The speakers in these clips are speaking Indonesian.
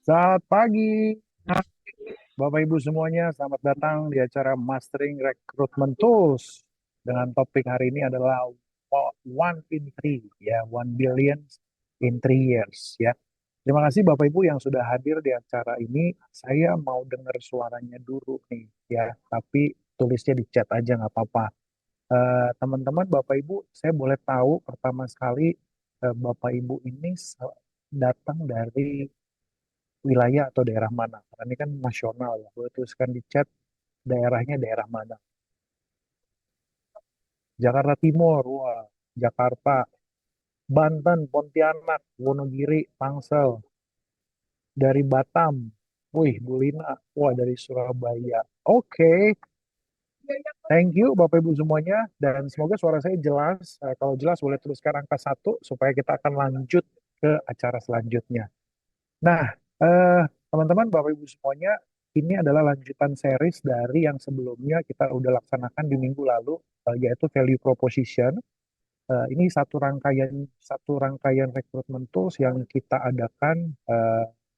Selamat pagi, Bapak Ibu semuanya. Selamat datang di acara Mastering Recruitment Tools. Dengan topik hari ini adalah One in Three, ya, 1 billion in 3 years, ya. Terima kasih Bapak Ibu yang sudah hadir di acara ini. Saya mau dengar suaranya dulu nih, ya. Tapi tulisnya di chat aja nggak apa-apa. Teman-teman, Bapak Ibu, saya boleh tahu pertama sekali Bapak Ibu ini datang dari wilayah atau daerah mana? Karena ini kan nasional ya. Boleh tuliskan di chat daerahnya daerah mana. Jakarta Timur, wah, Jakarta, Banten, Pontianak, Wonogiri, Tangsel, dari Batam, wih, Bu Lina, wah dari Surabaya. Oke, thank you Bapak Ibu semuanya dan semoga suara saya jelas. Kalau jelas boleh tuliskan angka 1 supaya kita akan lanjut ke acara selanjutnya. Nah, eh, teman-teman, Bapak Ibu semuanya, ini adalah lanjutan series dari yang sebelumnya kita udah laksanakan di minggu lalu, yaitu value proposition. Ini satu rangkaian recruitment tools yang kita adakan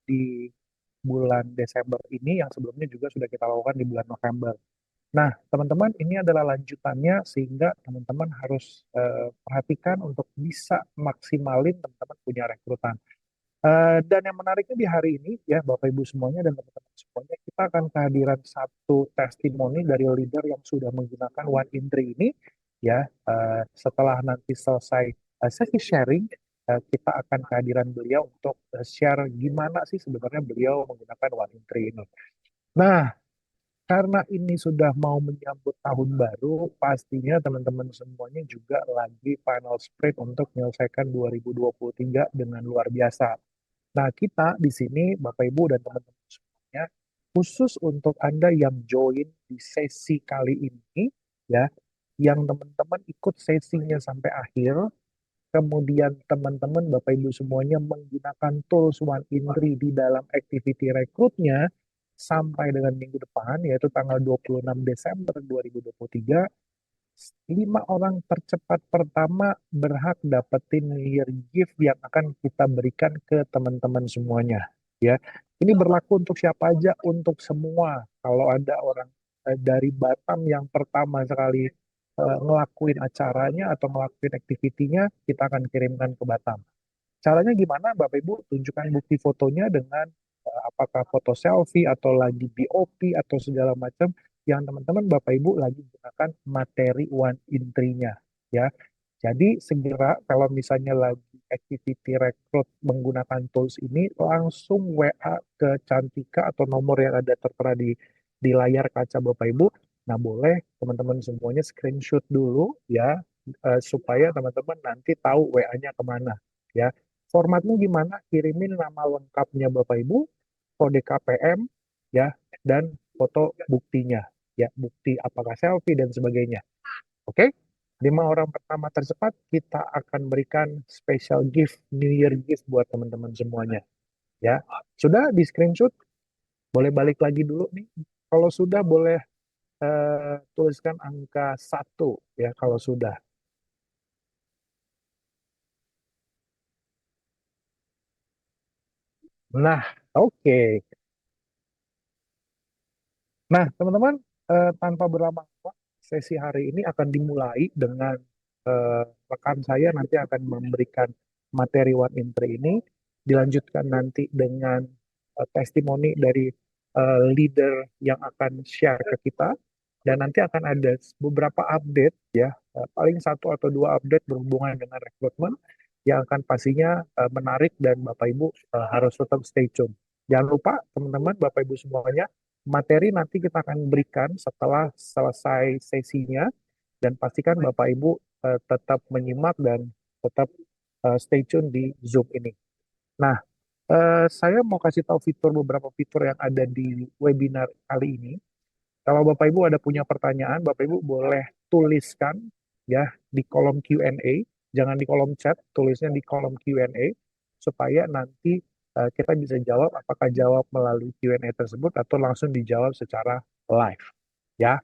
di bulan Desember ini, yang sebelumnya juga sudah kita lakukan di bulan November. Nah, teman-teman, ini adalah lanjutannya sehingga teman-teman harus perhatikan untuk bisa maksimalin teman-teman punya rekrutan. Dan yang menariknya di hari ini, ya Bapak Ibu semuanya dan teman-teman semuanya, kita akan kehadiran satu testimoni dari leader yang sudah menggunakan One in Three ini, ya. Setelah nanti selesai sesi sharing, kita akan kehadiran beliau untuk share gimana sih sebenarnya beliau menggunakan One in Three ini. Nah, karena ini sudah mau menyambut tahun baru, pastinya teman-teman semuanya juga lagi final sprint untuk menyelesaikan 2023 dengan luar biasa. Nah, kita di sini, Bapak Ibu dan teman-teman semuanya, khusus untuk Anda yang join di sesi kali ini, ya, yang teman-teman ikut sesinya sampai akhir, kemudian teman-teman, Bapak Ibu semuanya menggunakan tools One in Three di dalam activity rekrutnya, sampai dengan minggu depan, yaitu tanggal 26 Desember 2023, 5 orang tercepat pertama berhak dapetin New Year gift yang akan kita berikan ke teman-teman semuanya. Ya, ini berlaku untuk siapa aja, untuk semua. Kalau ada orang dari Batam yang pertama sekali ngelakuin acaranya atau ngelakuin aktivitinya, kita akan kirimkan ke Batam. Caranya gimana, Bapak Ibu? Tunjukkan bukti fotonya dengan apakah foto selfie atau lagi BOP atau segala macam yang teman-teman Bapak Ibu lagi gunakan materi One in Three-nya, ya. Jadi segera kalau misalnya lagi activity rekrut menggunakan tools ini, langsung WA ke Cantika atau nomor yang ada tertera di layar kaca Bapak Ibu. Nah, boleh teman-teman semuanya screenshot dulu ya, supaya teman-teman nanti tahu WA-nya kemana, ya. Formatnya gimana? Kirimin nama lengkapnya Bapak Ibu, kode KPM, ya, dan foto buktinya, ya, bukti apakah selfie dan sebagainya. Oke? 5 orang pertama tercepat kita akan berikan special gift, New Year gift buat teman-teman semuanya. Ya, sudah di screenshot? Boleh balik lagi dulu nih. Kalau sudah boleh tuliskan angka 1 ya kalau sudah. Nah, oke. Nah, teman-teman, tanpa berlama-lama, sesi hari ini akan dimulai dengan rekan saya nanti akan memberikan materi One in Three ini, dilanjutkan nanti dengan testimoni dari leader yang akan share ke kita, dan nanti akan ada beberapa update ya, paling 1 atau 2 update berhubungan dengan rekrutmen yang akan pastinya menarik dan Bapak Ibu harus tetap stay tune. Jangan lupa teman-teman, Bapak Ibu semuanya, materi nanti kita akan berikan setelah selesai sesinya dan pastikan Bapak Ibu tetap menyimak dan tetap stay tune di Zoom ini. Nah, saya mau kasih tahu beberapa fitur yang ada di webinar kali ini. Kalau Bapak Ibu ada punya pertanyaan, Bapak Ibu boleh tuliskan ya di kolom Q&A, jangan di kolom chat, tulisnya di kolom Q&A supaya nanti kita bisa jawab, apakah jawab melalui Q&A tersebut atau langsung dijawab secara live. Ya,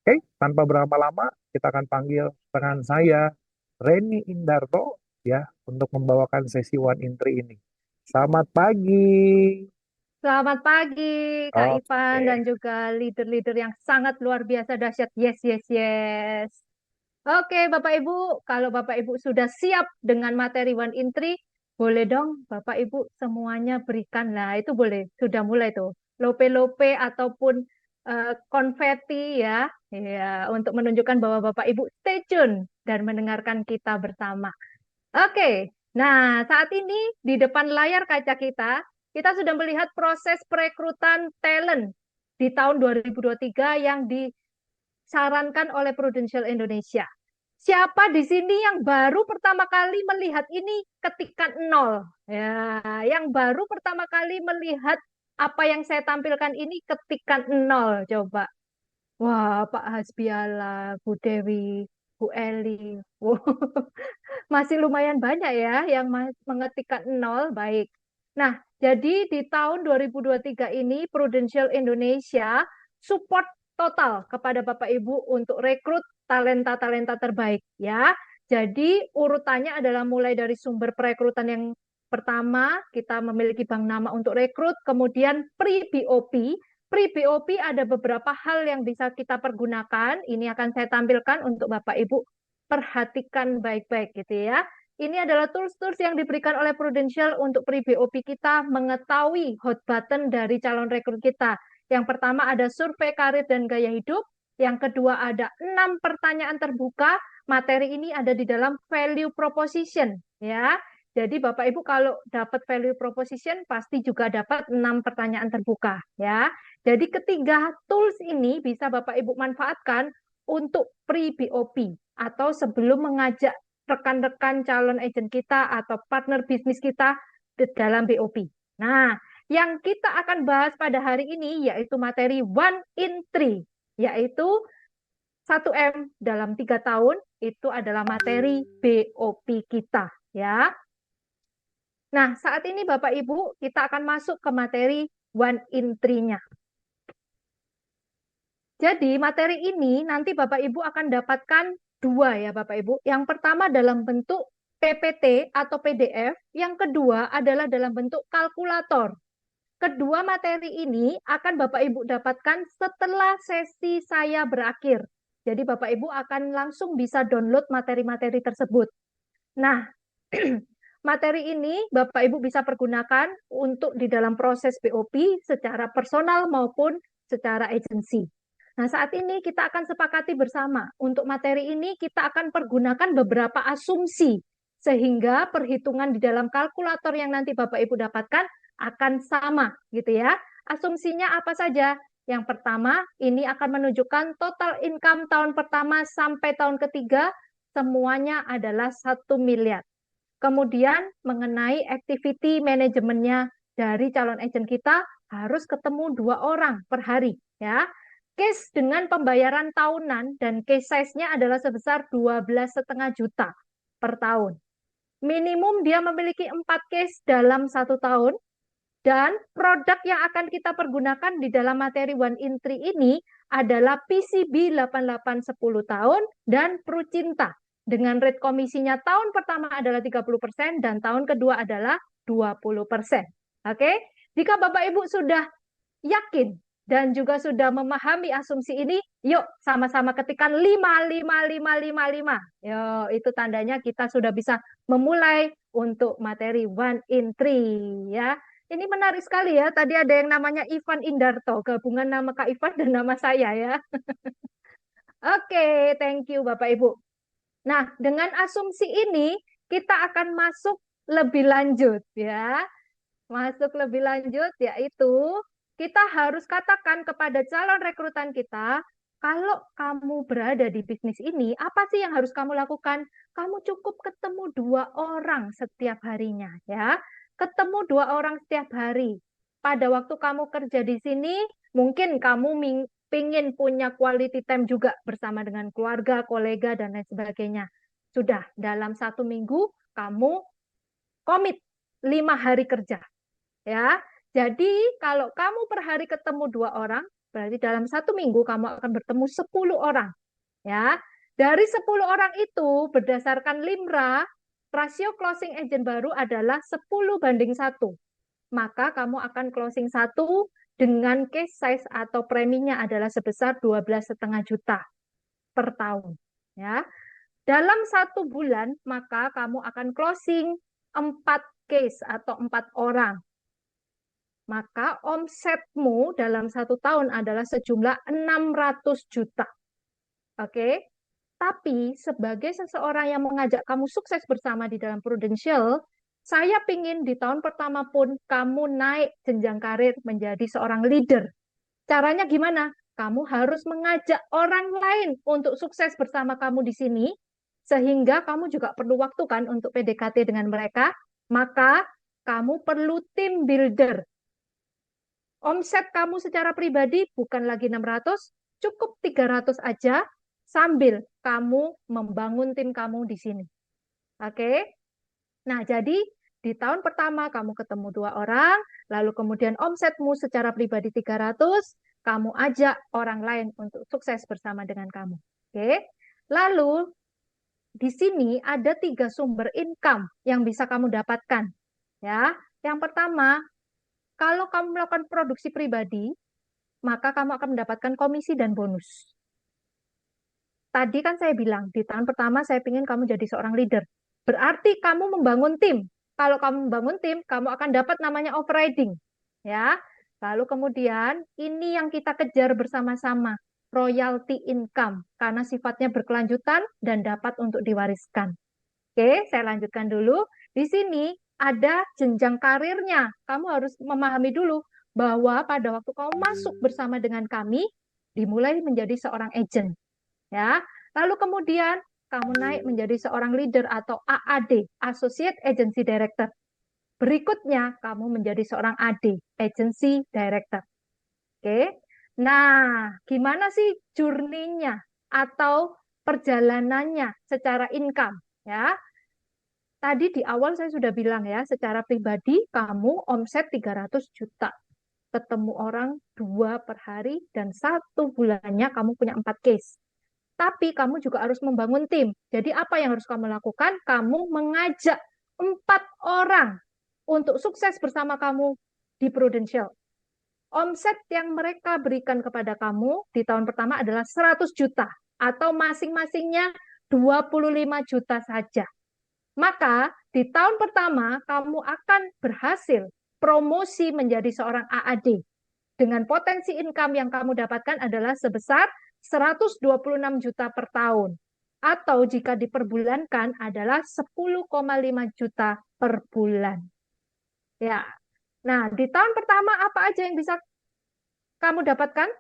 oke, tanpa berlama-lama kita akan panggil rekan saya Reni Indarto ya untuk membawakan sesi One in Three ini. Selamat pagi. Selamat pagi, Kak Ivan, Oke, dan juga leader-leader yang sangat luar biasa dahsyat. Yes, yes, yes. Oke, Bapak Ibu, kalau Bapak Ibu sudah siap dengan materi One in Three, boleh dong Bapak Ibu semuanya berikan. Nah, itu boleh, sudah mulai tuh. Lope-lope ataupun konfeti ya, ya, untuk menunjukkan bahwa Bapak Ibu stay tune dan mendengarkan kita bersama. Oke, nah saat ini di depan layar kaca kita sudah melihat proses perekrutan talent di tahun 2023 yang disarankan oleh Prudential Indonesia. Siapa di sini yang baru pertama kali melihat ini ketikan nol? Ya, yang baru pertama kali melihat apa yang saya tampilkan ini ketikan nol. Coba. Wah, Pak Hasbiala, Bu Dewi, Bu Eli. Wow. Masih lumayan banyak ya yang mengetikkan nol. Baik. Nah, jadi di tahun 2023 ini Prudential Indonesia support total kepada Bapak Ibu untuk rekrut talenta-talenta terbaik ya. Jadi urutannya adalah mulai dari sumber perekrutan yang pertama, kita memiliki bank nama untuk rekrut, kemudian pre-BOP. Pre-BOP ada beberapa hal yang bisa kita pergunakan. Ini akan saya tampilkan untuk Bapak Ibu perhatikan baik-baik gitu ya. Ini adalah tools-tools yang diberikan oleh Prudential untuk pre-BOP kita mengetahui hot button dari calon rekrut kita. Yang pertama ada survei karir dan gaya hidup. Yang kedua ada 6 pertanyaan terbuka. Materi ini ada di dalam value proposition ya. Jadi Bapak Ibu kalau dapat value proposition pasti juga dapat 6 pertanyaan terbuka ya. Jadi ketiga tools ini bisa Bapak Ibu manfaatkan untuk pre-BOP atau sebelum mengajak rekan-rekan calon agent kita atau partner bisnis kita di dalam BOP. Nah, yang kita akan bahas pada hari ini yaitu materi One in Three, yaitu 1M dalam 3 tahun, itu adalah materi BOP kita. Ya. Nah, saat ini Bapak Ibu, kita akan masuk ke materi One in Three-nya. Jadi materi ini nanti Bapak Ibu akan dapatkan dua ya Bapak Ibu. Yang pertama dalam bentuk PPT atau PDF, yang kedua adalah dalam bentuk kalkulator. Kedua materi ini akan Bapak Ibu dapatkan setelah sesi saya berakhir. Jadi Bapak Ibu akan langsung bisa download materi-materi tersebut. Nah, materi ini Bapak Ibu bisa pergunakan untuk di dalam proses BOP secara personal maupun secara agensi. Nah, saat ini kita akan sepakati bersama. Untuk materi ini kita akan pergunakan beberapa asumsi sehingga perhitungan di dalam kalkulator yang nanti Bapak Ibu dapatkan akan sama gitu ya. Asumsinya apa saja? Yang pertama, ini akan menunjukkan total income tahun pertama sampai tahun ketiga semuanya adalah 1 miliar. Kemudian mengenai activity manajemennya dari calon agent kita harus ketemu 2 orang per hari ya. Case dengan pembayaran tahunan dan case size-nya adalah sebesar 12,5 juta per tahun. Minimum dia memiliki 4 case dalam 1 tahun dan produk yang akan kita pergunakan di dalam materi One in Three ini adalah PCB 8810 tahun dan Prucinta. Dengan rate komisinya tahun pertama adalah 30% dan tahun kedua adalah 20%. Oke? Jika Bapak Ibu sudah yakin dan juga sudah memahami asumsi ini, yuk sama-sama ketikkan 55555. Yo, itu tandanya kita sudah bisa memulai untuk materi One in Three ya. Ini menarik sekali ya. Tadi ada yang namanya Ivan Indarto, gabungan nama Kak Ivan dan nama saya ya. Oke, thank you Bapak Ibu. Nah, dengan asumsi ini kita akan masuk lebih lanjut ya. Masuk lebih lanjut yaitu kita harus katakan kepada calon rekrutan kita, kalau kamu berada di bisnis ini, apa sih yang harus kamu lakukan? Kamu cukup ketemu 2 orang setiap harinya ya. Ketemu 2 orang setiap hari. Pada waktu kamu kerja di sini, mungkin kamu pingin punya quality time juga bersama dengan keluarga, kolega, dan lain sebagainya. Sudah, dalam 1 minggu kamu komit 5 hari kerja. Ya, jadi kalau kamu per hari ketemu 2 orang, berarti dalam 1 minggu kamu akan bertemu 10 orang. Ya, dari 10 orang itu berdasarkan LIMRA, rasio closing agent baru adalah 10:1. maka kamu akan closing satu dengan case size atau preminya adalah sebesar 12,5 juta per tahun. Ya. Dalam 1 bulan, maka kamu akan closing 4 case atau 4 orang. Maka omsetmu dalam 1 tahun adalah sejumlah 600 juta. Oke? Tapi sebagai seseorang yang mengajak kamu sukses bersama di dalam Prudential, saya ingin di tahun pertama pun kamu naik jenjang karir menjadi seorang leader. Caranya gimana? Kamu harus mengajak orang lain untuk sukses bersama kamu di sini, sehingga kamu juga perlu waktu kan untuk PDKT dengan mereka, maka kamu perlu tim builder. Omset kamu secara pribadi bukan lagi 600, cukup 300 aja, sambil kamu membangun tim kamu di sini. Oke? Nah, jadi di tahun pertama kamu ketemu 2 orang, lalu kemudian omsetmu secara pribadi 300, kamu ajak orang lain untuk sukses bersama dengan kamu. Oke? Lalu di sini ada 3 sumber income yang bisa kamu dapatkan. Ya, yang pertama, kalau kamu melakukan produksi pribadi, maka kamu akan mendapatkan komisi dan bonus. Tadi kan saya bilang, di tahun pertama saya ingin kamu jadi seorang leader. Berarti kamu membangun tim. Kalau kamu membangun tim, kamu akan dapat namanya overriding. Ya. Lalu kemudian, ini yang kita kejar bersama-sama, royalty income, karena sifatnya berkelanjutan dan dapat untuk diwariskan. Oke, saya lanjutkan dulu. Di sini ada jenjang karirnya. Kamu harus memahami dulu bahwa pada waktu kamu masuk bersama dengan kami, dimulai menjadi seorang agent. Ya, lalu kemudian kamu naik menjadi seorang leader atau AAD, Associate Agency Director. Berikutnya, kamu menjadi seorang AD, Agency Director. Oke. Nah, gimana sih journey-nya atau perjalanannya secara income? Ya, tadi di awal saya sudah bilang ya, secara pribadi kamu omset 300 juta. Ketemu orang 2 per hari dan 1 bulannya kamu punya 4 case. Tapi kamu juga harus membangun tim. Jadi apa yang harus kamu lakukan? Kamu mengajak 4 orang untuk sukses bersama kamu di Prudential. Omset yang mereka berikan kepada kamu di tahun pertama adalah 100 juta atau masing-masingnya 25 juta saja. Maka di tahun pertama kamu akan berhasil promosi menjadi seorang AAD. Dengan potensi income yang kamu dapatkan adalah sebesar 126 juta per tahun. Atau jika diperbulankan adalah 10,5 juta per bulan. Ya. Nah, di tahun pertama apa aja yang bisa kamu dapatkan?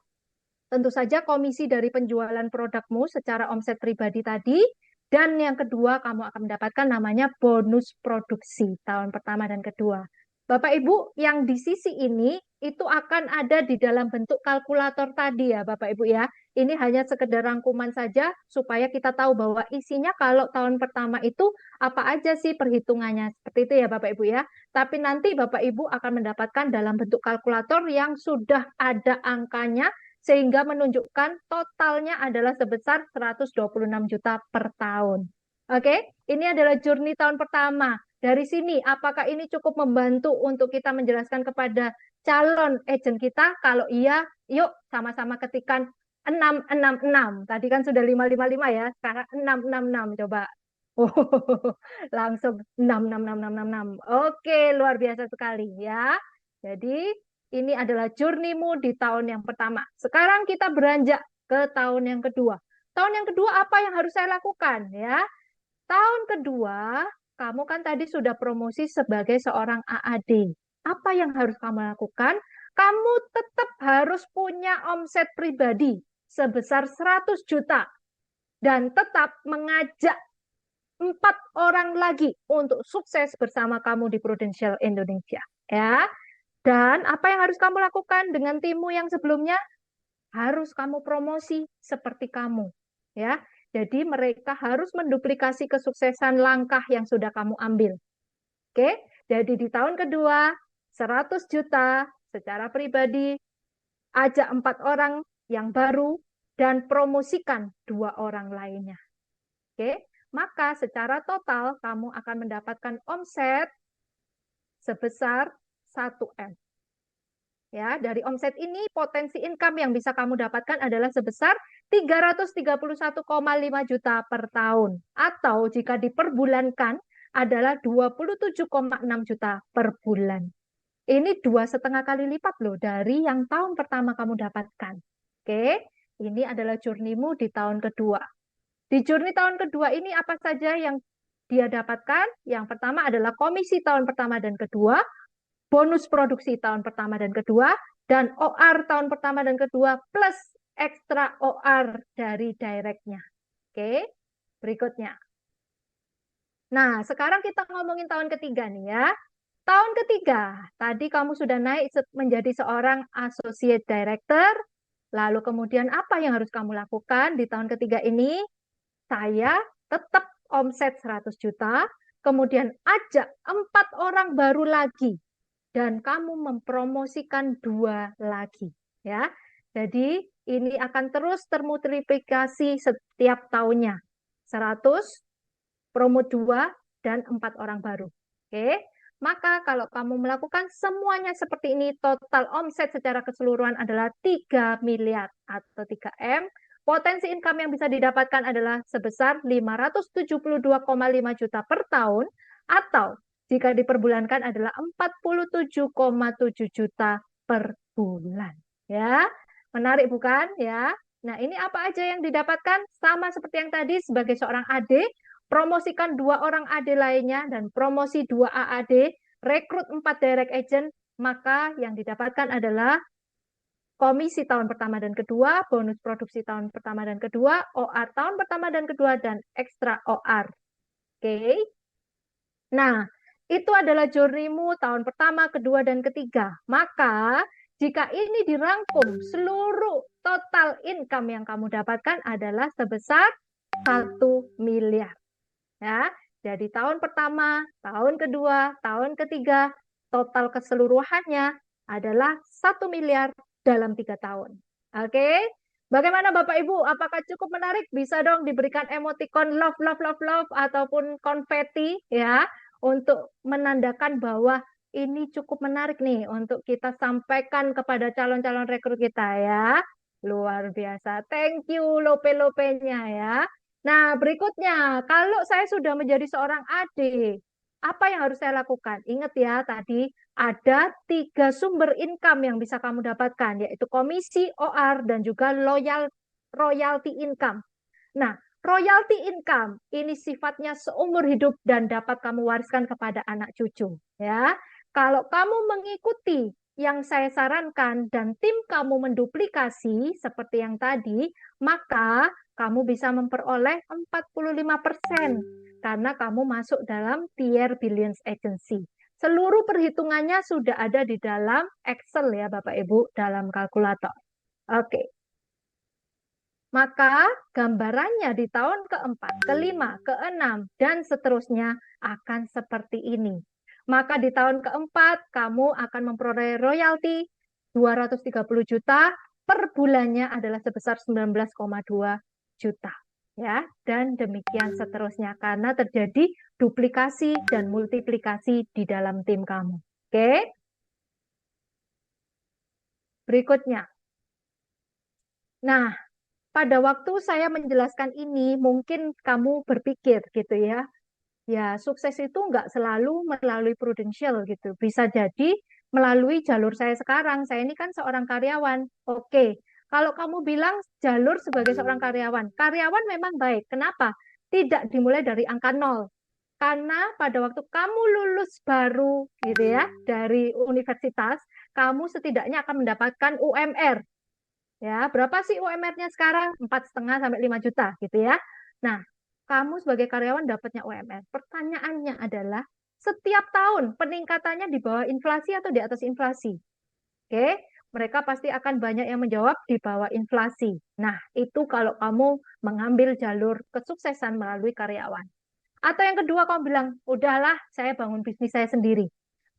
Tentu saja komisi dari penjualan produkmu secara omset pribadi tadi. Dan yang kedua, kamu akan mendapatkan namanya bonus produksi tahun pertama dan kedua. Bapak Ibu, yang di sisi ini itu akan ada di dalam bentuk kalkulator tadi ya Bapak Ibu ya. Ini hanya sekedar rangkuman saja supaya kita tahu bahwa isinya kalau tahun pertama itu apa aja sih perhitungannya. Seperti itu ya Bapak Ibu ya. Tapi nanti Bapak Ibu akan mendapatkan dalam bentuk kalkulator yang sudah ada angkanya sehingga menunjukkan totalnya adalah sebesar 126 juta per tahun. Oke, ini adalah journey tahun pertama. Dari sini, apakah ini cukup membantu untuk kita menjelaskan kepada calon agent kita? Kalau iya, yuk sama-sama ketikkan 666. Tadi kan sudah 555 ya, sekarang 666 coba. Oh, langsung 66666. Oke, luar biasa sekali ya. Jadi, ini adalah journey-mu di tahun yang pertama. Sekarang kita beranjak ke tahun yang kedua. Tahun yang kedua apa yang harus saya lakukan ya? Tahun kedua, kamu kan tadi sudah promosi sebagai seorang AAD. Apa yang harus kamu lakukan? Kamu tetap harus punya omset pribadi sebesar 100 juta dan tetap mengajak 4 orang lagi untuk sukses bersama kamu di Prudential Indonesia. Ya. Dan apa yang harus kamu lakukan dengan timmu yang sebelumnya? Harus kamu promosi seperti kamu. Ya, jadi mereka harus menduplikasi kesuksesan langkah yang sudah kamu ambil. Oke, jadi di tahun kedua, 100 juta secara pribadi, ajak 4 orang yang baru, dan promosikan 2 orang lainnya. Oke, maka secara total kamu akan mendapatkan omset sebesar 1M. Ya, dari omset ini potensi income yang bisa kamu dapatkan adalah sebesar 331,5 juta per tahun. Atau jika diperbulankan adalah 27,6 juta per bulan. Ini 2,5 kali lipat loh dari yang tahun pertama kamu dapatkan. Oke, ini adalah journey-mu di tahun kedua. Di journey tahun kedua ini apa saja yang dia dapatkan? Yang pertama adalah komisi tahun pertama dan kedua, bonus produksi tahun pertama dan kedua, dan OR tahun pertama dan kedua, plus ekstra OR dari directnya. Oke, berikutnya. Nah, sekarang kita ngomongin tahun ketiga nih ya. Tahun ketiga, tadi kamu sudah naik menjadi seorang associate director, lalu kemudian apa yang harus kamu lakukan di tahun ketiga ini? Saya tetap omset 100 juta, kemudian ajak 4 orang baru lagi, dan kamu mempromosikan 2 lagi. Ya, jadi ini akan terus termultiplikasi setiap tahunnya. 100, promo 2, dan 4 orang baru. Oke, maka kalau kamu melakukan semuanya seperti ini, total omset secara keseluruhan adalah 3 miliar atau 3M. Potensi income yang bisa didapatkan adalah sebesar 572,5 juta per tahun, atau jika diperbulankan adalah 47,7 juta per bulan. Ya, menarik bukan? Ya. Nah, ini apa aja yang didapatkan? Sama seperti yang tadi, sebagai seorang AD, promosikan 2 orang AD lainnya, dan promosi 2 AAD, rekrut 4 direct agent, maka yang didapatkan adalah komisi tahun pertama dan kedua, bonus produksi tahun pertama dan kedua, OR tahun pertama dan kedua, dan ekstra OR. Oke. Nah, itu adalah journey-mu tahun pertama, kedua, dan ketiga. Maka, jika ini dirangkum, seluruh total income yang kamu dapatkan adalah sebesar 1 miliar. Ya, jadi tahun pertama, tahun kedua, tahun ketiga, total keseluruhannya adalah 1 miliar dalam 3 tahun. Oke, bagaimana Bapak Ibu? Apakah cukup menarik? Bisa dong diberikan emoticon love, love, love, love, ataupun konfeti ya, untuk menandakan bahwa ini cukup menarik nih untuk kita sampaikan kepada calon-calon rekrut kita ya. Luar biasa. Thank you lope-lopenya ya. Nah, berikutnya, kalau saya sudah menjadi seorang AD, apa yang harus saya lakukan? Ingat ya, tadi ada 3 sumber income yang bisa kamu dapatkan, yaitu komisi, OR, dan juga royalty income. Nah, royalty income ini sifatnya seumur hidup dan dapat kamu wariskan kepada anak cucu. Ya, kalau kamu mengikuti yang saya sarankan dan tim kamu menduplikasi seperti yang tadi, maka kamu bisa memperoleh 45% karena kamu masuk dalam tier Billions Agency. Seluruh perhitungannya sudah ada di dalam Excel ya Bapak Ibu, dalam kalkulator. Oke. Maka gambarannya di tahun keempat, kelima, keenam, dan seterusnya akan seperti ini. Maka di tahun keempat, kamu akan memperoleh royalti 230 juta, per bulannya adalah sebesar 19,2 juta. Ya, dan demikian seterusnya karena terjadi duplikasi dan multiplikasi di dalam tim kamu. Oke? Berikutnya. Nah, pada waktu saya menjelaskan ini, mungkin kamu berpikir gitu ya, ya sukses itu nggak selalu melalui prudential gitu. Bisa jadi melalui jalur saya sekarang. Saya ini kan seorang karyawan. Oke, kalau kamu bilang jalur sebagai seorang karyawan, karyawan memang baik. Kenapa? Tidak dimulai dari angka 0. Karena pada waktu kamu lulus baru gitu ya, dari universitas, kamu setidaknya akan mendapatkan UMR. Ya, berapa sih UMR-nya sekarang? 4,5 sampai 5 juta gitu ya. Nah, kamu sebagai karyawan dapatnya UMR. Pertanyaannya adalah setiap tahun peningkatannya di bawah inflasi atau di atas inflasi? Oke, mereka pasti akan banyak yang menjawab di bawah inflasi. Nah, itu kalau kamu mengambil jalur kesuksesan melalui karyawan. Atau yang kedua kamu bilang, udahlah saya bangun bisnis saya sendiri.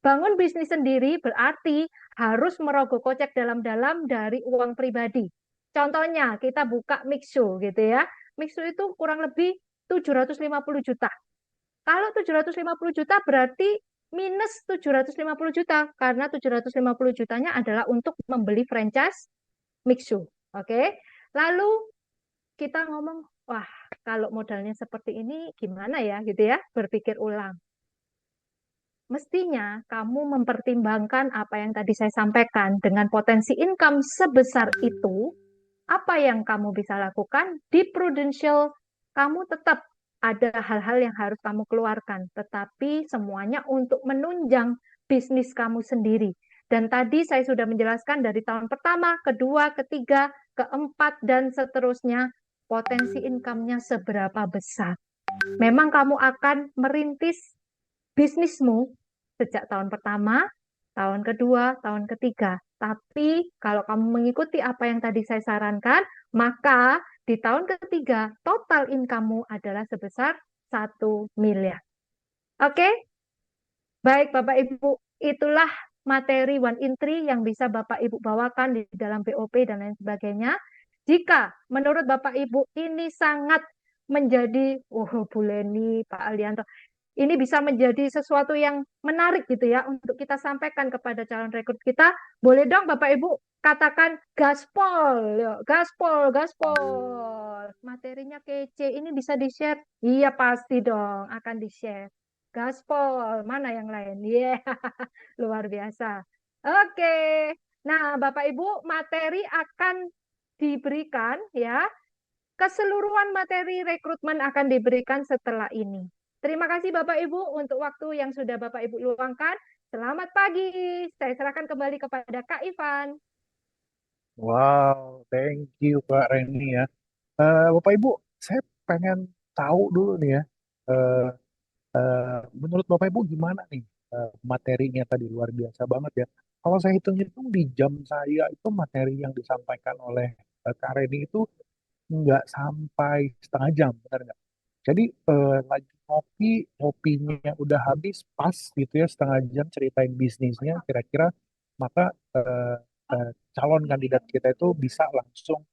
Bangun bisnis sendiri berarti harus merogoh kocek dalam-dalam dari uang pribadi. Contohnya, kita buka Mixu gitu ya. Mixu itu kurang lebih 750 juta. Kalau 750 juta berarti minus 750 juta karena 750 jutanya adalah untuk membeli franchise Mixu. Oke. Lalu kita ngomong, wah, kalau modalnya seperti ini gimana ya gitu ya, berpikir ulang. Mestinya kamu mempertimbangkan apa yang tadi saya sampaikan dengan potensi income sebesar itu, apa yang kamu bisa lakukan di Prudential, kamu tetap ada hal-hal yang harus kamu keluarkan, tetapi semuanya untuk menunjang bisnis kamu sendiri. Dan tadi saya sudah menjelaskan dari tahun pertama, kedua, ketiga, keempat, dan seterusnya, potensi income-nya seberapa besar. Memang kamu akan merintis bisnismu sejak tahun pertama, tahun kedua, tahun ketiga. Tapi kalau kamu mengikuti apa yang tadi saya sarankan, maka di tahun ketiga total income-mu adalah sebesar 1 miliar. Oke, baik Bapak Ibu, itulah materi one in three yang bisa Bapak Ibu bawakan di dalam BOP dan lain sebagainya. Jika menurut Bapak Ibu ini sangat menjadi, oh Bu Leni, Pak Alianto, ini bisa menjadi sesuatu yang menarik gitu ya untuk kita sampaikan kepada calon rekrut kita. Boleh dong Bapak Ibu katakan gaspol, yuk, gaspol, gaspol. Materinya kece, ini bisa di-share? Iya pasti dong akan di-share. Gaspol, mana yang lain? Iya, yeah. Luar biasa. Oke, nah Bapak Ibu materi akan diberikan ya. Keseluruhan materi rekrutmen akan diberikan setelah ini. Terima kasih Bapak Ibu untuk waktu yang sudah Bapak Ibu luangkan. Selamat pagi. Saya serahkan kembali kepada Kak Ivan. Wow, thank you Kak Reni ya. Bapak Ibu, saya pengen tahu dulu nih ya. eh, Menurut Bapak Ibu gimana nih materinya tadi luar biasa banget ya. Kalau saya hitung-hitung di jam saya itu materi yang disampaikan oleh Kak Reni itu nggak sampai setengah jam, benar nggak? Jadi lagi ngopi, ngopinya udah habis pas gitu ya setengah jam ceritain bisnisnya kira-kira maka eh, calon kandidat kita itu bisa langsung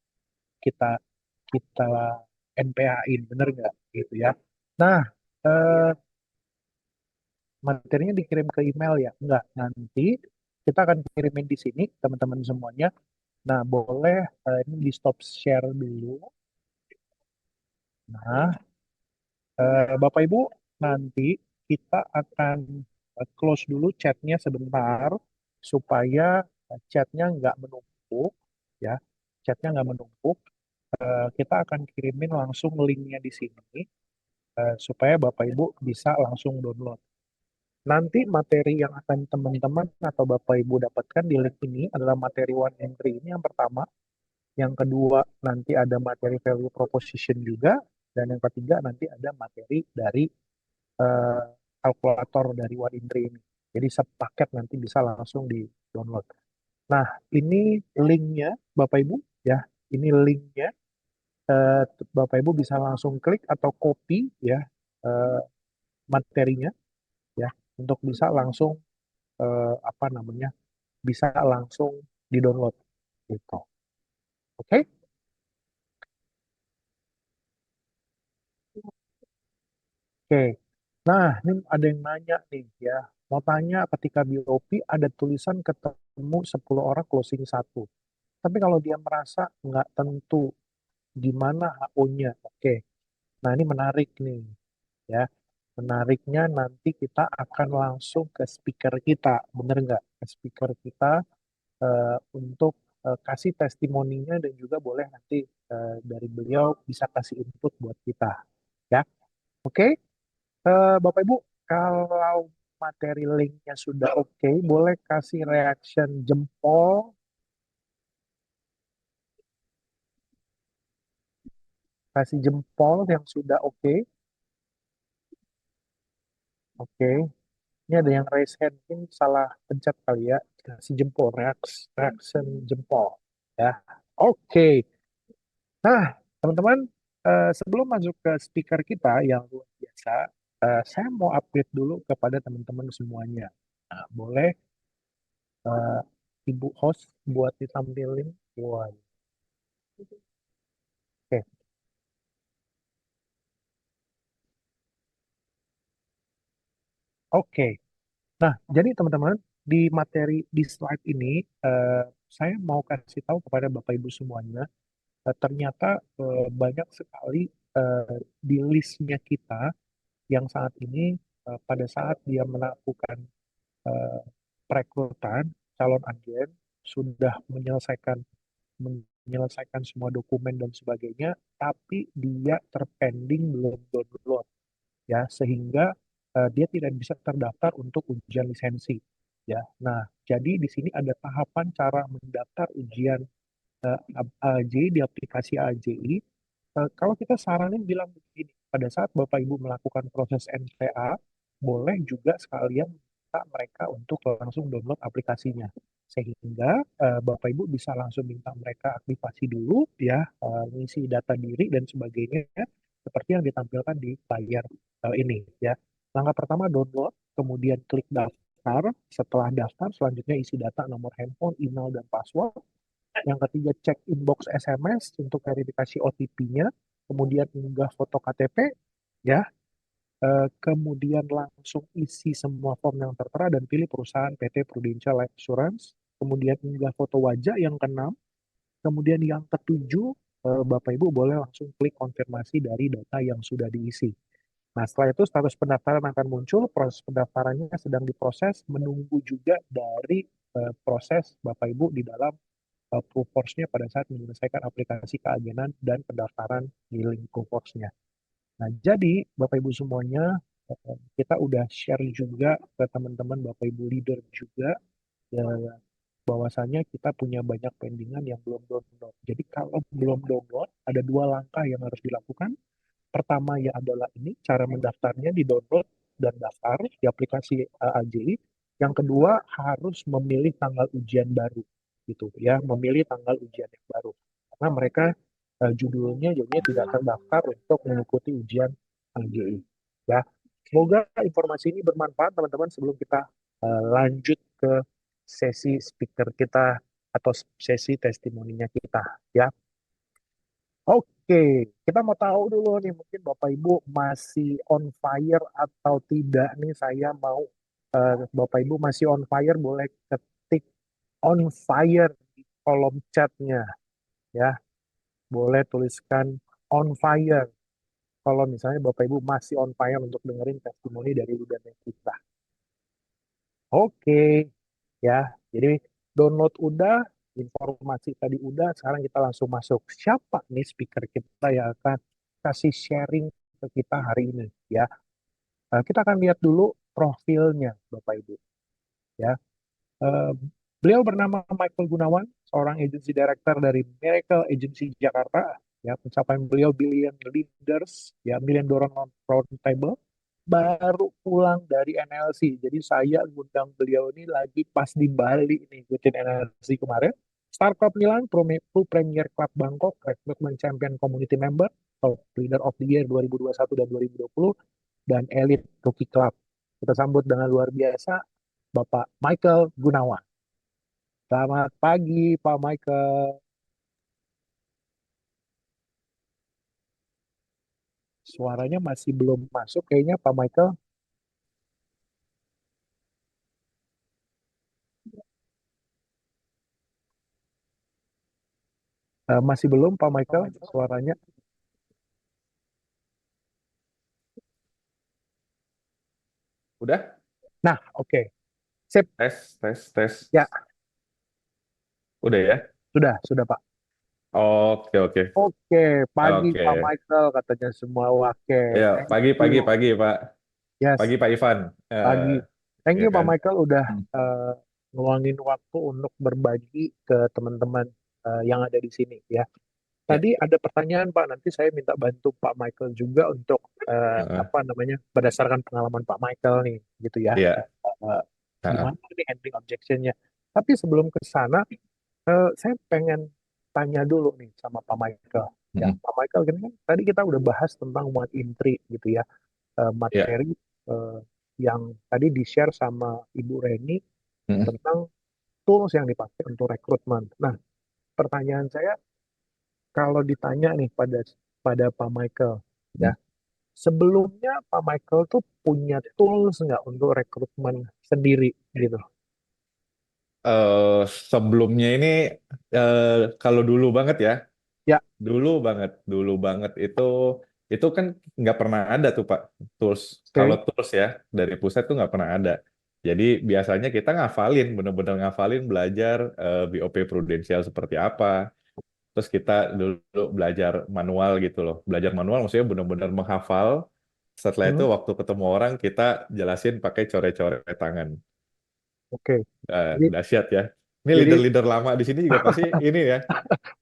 kita kita NPA-in, bener nggak gitu ya. Nah, eh, materinya dikirim ke email ya? Enggak, nanti kita akan kirimin di sini teman-teman semuanya. Nah, boleh ini di stop share dulu. Nah, Bapak Ibu, nanti kita akan close dulu chatnya sebentar supaya chatnya nggak menumpuk, ya. Chatnya nggak menumpuk. Kita akan kirimin langsung linknya di sini supaya Bapak Ibu bisa langsung download. Nanti materi yang akan teman-teman atau Bapak Ibu dapatkan di link ini adalah materi one entry ini yang pertama. Yang kedua nanti ada materi value proposition juga. Dan yang ketiga nanti ada materi dari eh, kalkulator dari one entry ini. Jadi sepaket nanti bisa langsung di download. Nah, ini linknya Bapak Ibu ya. Ini linknya. Eh, Bapak Ibu bisa langsung klik atau copy ya eh, materinya ya untuk bisa langsung apa namanya bisa langsung di-download gitu. Oke? Oke. Nah, ini ada yang nanya nih ya. Mau tanya ketika BOP ada tulisan ketemu 10 orang closing satu. Tapi kalau dia merasa nggak tentu di mana HO-nya. Oke. Nah, ini menarik nih ya. Menariknya nanti kita akan langsung ke speaker kita. Bener nggak? Ke speaker kita untuk kasih testimoninya dan juga boleh nanti dari beliau bisa kasih input buat kita. Ya, oke. Bapak Ibu, kalau materi linknya sudah oke, boleh kasih reaction jempol, kasih jempol yang sudah oke. Oke. Ini ada yang raise hand, mungkin salah pencet kali ya. Kasih jempol, reaction jempol. Ya, oke. Nah, teman-teman, sebelum masuk ke speaker kita yang luar biasa, saya mau update dulu kepada teman-teman semuanya. Nah, boleh eh, Ibu host buat ditampilin? Wah, oke, oke. Nah, jadi teman-teman, di materi di slide ini, saya mau kasih tahu kepada Bapak Ibu semuanya, ternyata banyak sekali di listnya kita yang saat ini pada saat dia melakukan eh, perekrutan calon agen sudah menyelesaikan semua dokumen dan sebagainya, tapi dia terpending belum download ya, sehingga dia tidak bisa terdaftar untuk ujian lisensi ya. Nah, jadi di sini ada tahapan cara mendaftar ujian AJI di aplikasi AJI. Kalau kita saranin bilang begini, pada saat Bapak Ibu melakukan proses NPA, boleh juga sekalian minta mereka untuk langsung download aplikasinya. Sehingga Bapak Ibu bisa langsung minta mereka aktivasi dulu ya, ngisi data diri dan sebagainya, seperti yang ditampilkan di layar ini ya. Langkah pertama download, kemudian klik daftar. Setelah daftar, selanjutnya isi data nomor handphone, email, dan password. Yang ketiga, cek inbox SMS untuk verifikasi OTP-nya. Kemudian unggah foto KTP, ya. Kemudian langsung isi semua form yang tertera dan pilih perusahaan PT Prudential Life Insurance. Kemudian unggah foto wajah yang keenam. Kemudian yang ketujuh, Bapak Ibu boleh langsung klik konfirmasi dari data yang sudah diisi. Nah, setelah itu status pendaftaran akan muncul, proses pendaftarannya sedang diproses, menunggu juga dari proses Bapak Ibu di dalam Proofforce-nya pada saat menyelesaikan aplikasi keagenan dan pendaftaran di link Proofforce-nya. Nah, jadi Bapak Ibu semuanya, kita udah share juga ke teman-teman Bapak Ibu leader juga, ya, bahwasanya kita punya banyak pendingan yang belum download. Jadi kalau belum download, ada dua langkah yang harus dilakukan. Pertama ya adalah ini, cara mendaftarnya di download dan daftar di aplikasi AJI. Yang kedua harus memilih tanggal ujian baru gitu ya, memilih tanggal ujian yang baru. Karena mereka judulnya jadinya tidak terdaftar untuk mengikuti ujian AJI. Ya, semoga informasi ini bermanfaat teman-teman sebelum kita lanjut ke sesi speaker kita atau sesi testimoninya kita ya. Oke, kita mau tahu dulu nih, mungkin Bapak Ibu masih on fire atau tidak nih. Saya mau, Bapak Ibu masih on fire, boleh ketik on fire di kolom chatnya ya. Boleh tuliskan on fire kalau misalnya Bapak Ibu masih on fire untuk dengerin testimoni dari Ludana kita. Oke, ya. Jadi download udah, informasi tadi udah, sekarang kita langsung masuk. Siapa nih speaker kita yang akan kasih sharing ke kita hari ini, ya? Kita akan lihat dulu profilnya, Bapak Ibu, ya. Eh, Beliau bernama Michael Gunawan, seorang agency director dari Miracle Agency Jakarta. Ya, pencapaian beliau billion leaders, ya, million dollar round table, baru pulang dari NLC. Jadi saya ngundang beliau ini lagi pas di Bali nih, ikutin NLC kemarin. Star Club Milan, Pro Premier Club Bangkok, Recruitment Champion Community Member, Top Leader of the Year 2021 dan 2020, dan Elite Rookie Club. Kita sambut dengan luar biasa Bapak Michael Gunawan. Selamat pagi, Pak Michael. Suaranya masih belum masuk kayaknya, Pak Michael. Masih belum, Pak Michael, suaranya. Udah? Nah, oke. Sip. Tes, tes, tes. Ya, Udah ya? sudah, Pak. Oke, oke. Oke, pagi Oke. Pak Michael katanya semua. Oke, Ya, thank pagi, you. pagi, pagi, Pak. Yes, Pagi, Pak Ivan. pagi. Thank Ya you Pak kan? Michael udah Hmm. ngeluangin waktu untuk berbagi ke teman-teman yang ada di sini ya. Ya. Tadi ada pertanyaan Pak, nanti saya minta bantu Pak Michael juga untuk Heeh. apa namanya, berdasarkan pengalaman Pak Michael nih, gitu ya. Ya. Eh, Heeh. Gimana nih handling objection-nya? Tapi sebelum ke sana, saya pengen tanya dulu nih sama Pak Michael. Ya, Mm-mm. Pak Michael, kan tadi kita udah bahas tentang one in three gitu ya, Ya. materi eh, yang tadi di-share sama Ibu Reni Mm-mm. tentang tools yang dipakai untuk rekrutmen. Nah, pertanyaan saya, kalau ditanya nih pada pada Pak Michael, ya, Mm. sebelumnya Pak Michael tuh punya tools nggak untuk rekrutmen sendiri gitu? Sebelumnya ini kalau dulu banget ya, Ya, dulu banget itu kan nggak pernah ada tuh Pak tools. Kalau oke. tools ya dari pusat tuh nggak pernah ada. Jadi biasanya kita ngafalin, bener-bener ngafalin belajar BOP prudensial seperti apa. Terus kita dulu belajar manual gitu loh. Belajar manual maksudnya bener-bener menghafal. Setelah itu Hmm, waktu ketemu orang kita jelasin pakai coret-coret tangan. oke. Jadi, Dahsyat ya. Ini jadi leader-leader lama di sini juga pasti ini ya.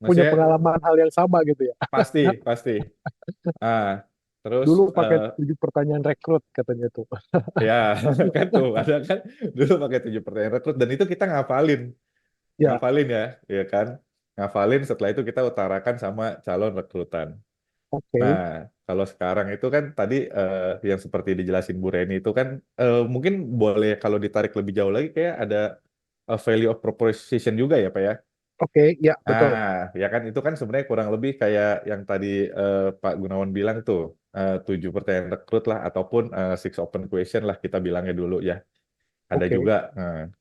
punya Maksudnya pengalaman hal yang sama gitu ya. pasti, pasti. Ah, terus Dulu pakai 7 pertanyaan rekrut katanya tuh. ya kan tuh ada kan dulu pakai 7 pertanyaan rekrut dan itu kita ngafalin, Ya, ngafalin ya kan, ngafalin. Setelah itu kita utarakan sama calon rekrutan. Nah, oke. kalau sekarang itu kan tadi yang seperti dijelasin Bu Reni itu kan mungkin boleh kalau ditarik lebih jauh lagi kayak ada value of proposition juga ya Pak ya. Oke, ya betul. Ah, ya kan itu kan sebenarnya kurang lebih kayak yang tadi Pak Gunawan bilang tuh 7 pertanyaan rekrut lah ataupun 6 open question lah kita bilangnya dulu ya. Ada Oke, juga,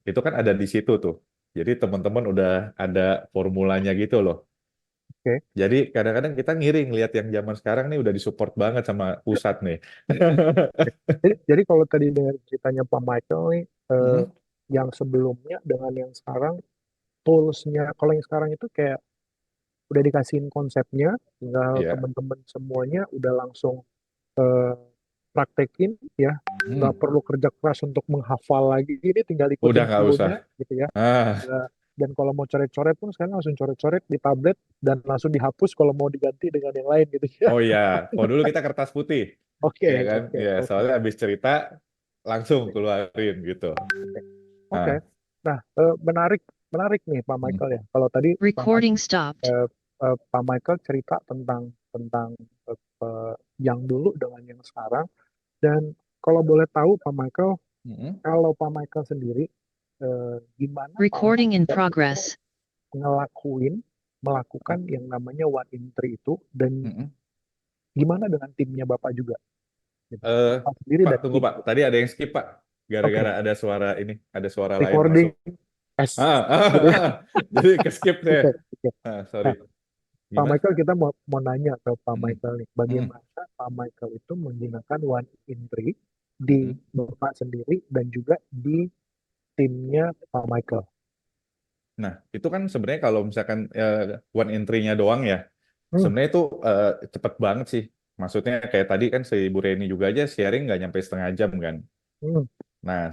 itu kan ada di situ tuh. Jadi teman-teman udah ada formulanya gitu loh. oke. Jadi kadang-kadang kita ngiri ngelihat yang zaman sekarang nih udah disupport banget sama pusat nih. Jadi kalau tadi dengan ceritanya Pak Michael nih, Hmm, yang sebelumnya dengan yang sekarang, toolsnya, kalau yang sekarang itu kayak udah dikasihin konsepnya, tinggal iya. teman-teman semuanya udah langsung eh, praktekin ya, nggak Hmm, perlu kerja keras untuk menghafal lagi, ini tinggal udah ikutin nggak usah. flow-nya gitu ya. Ah, Eh, dan kalau mau coret-coret pun sekarang langsung coret-coret di tablet dan langsung dihapus kalau mau diganti dengan yang lain gitu ya. oh ya, kalau dulu kita kertas putih, Oke, ya kan? oke, Ya, oke, soalnya habis cerita langsung keluarin gitu. oke. Oke. Ah, Nah, menarik, menarik nih Pak hmm, Michael ya. Kalau tadi Recording stopped. Pak Michael cerita tentang tentang yang dulu dengan yang sekarang. Dan kalau boleh tahu Pak Michael, hmm, kalau Pak Michael sendiri, gimana Pak Recording in Michael itu progress. melakukan yang namanya one in three itu, dan hmm. gimana dengan timnya Bapak juga, gitu. Eh, Bapak sendiri Pak, dan tunggu tim. Pak. Tadi ada yang skip Pak. Gara-gara Oke, ada suara ini, ada suara lain recording masuk. S. Ah, Gitu ya. jadi ke skip deh. Oke, oke. Sorry. Nah, Pak Gimana? Michael, kita mau nanya ke Pak Hmm, Michael nih, hmm, bagaimana Pak Michael itu menggunakan one in three di hmm. Bapak sendiri dan juga di timnya Pak Michael. Nah, itu kan sebenarnya kalau misalkan one entry-nya doang ya, Hmm, sebenarnya itu cepet banget sih. Maksudnya kayak tadi kan si Bu Reni juga aja sharing nggak nyampe setengah jam kan. hmm, Nah,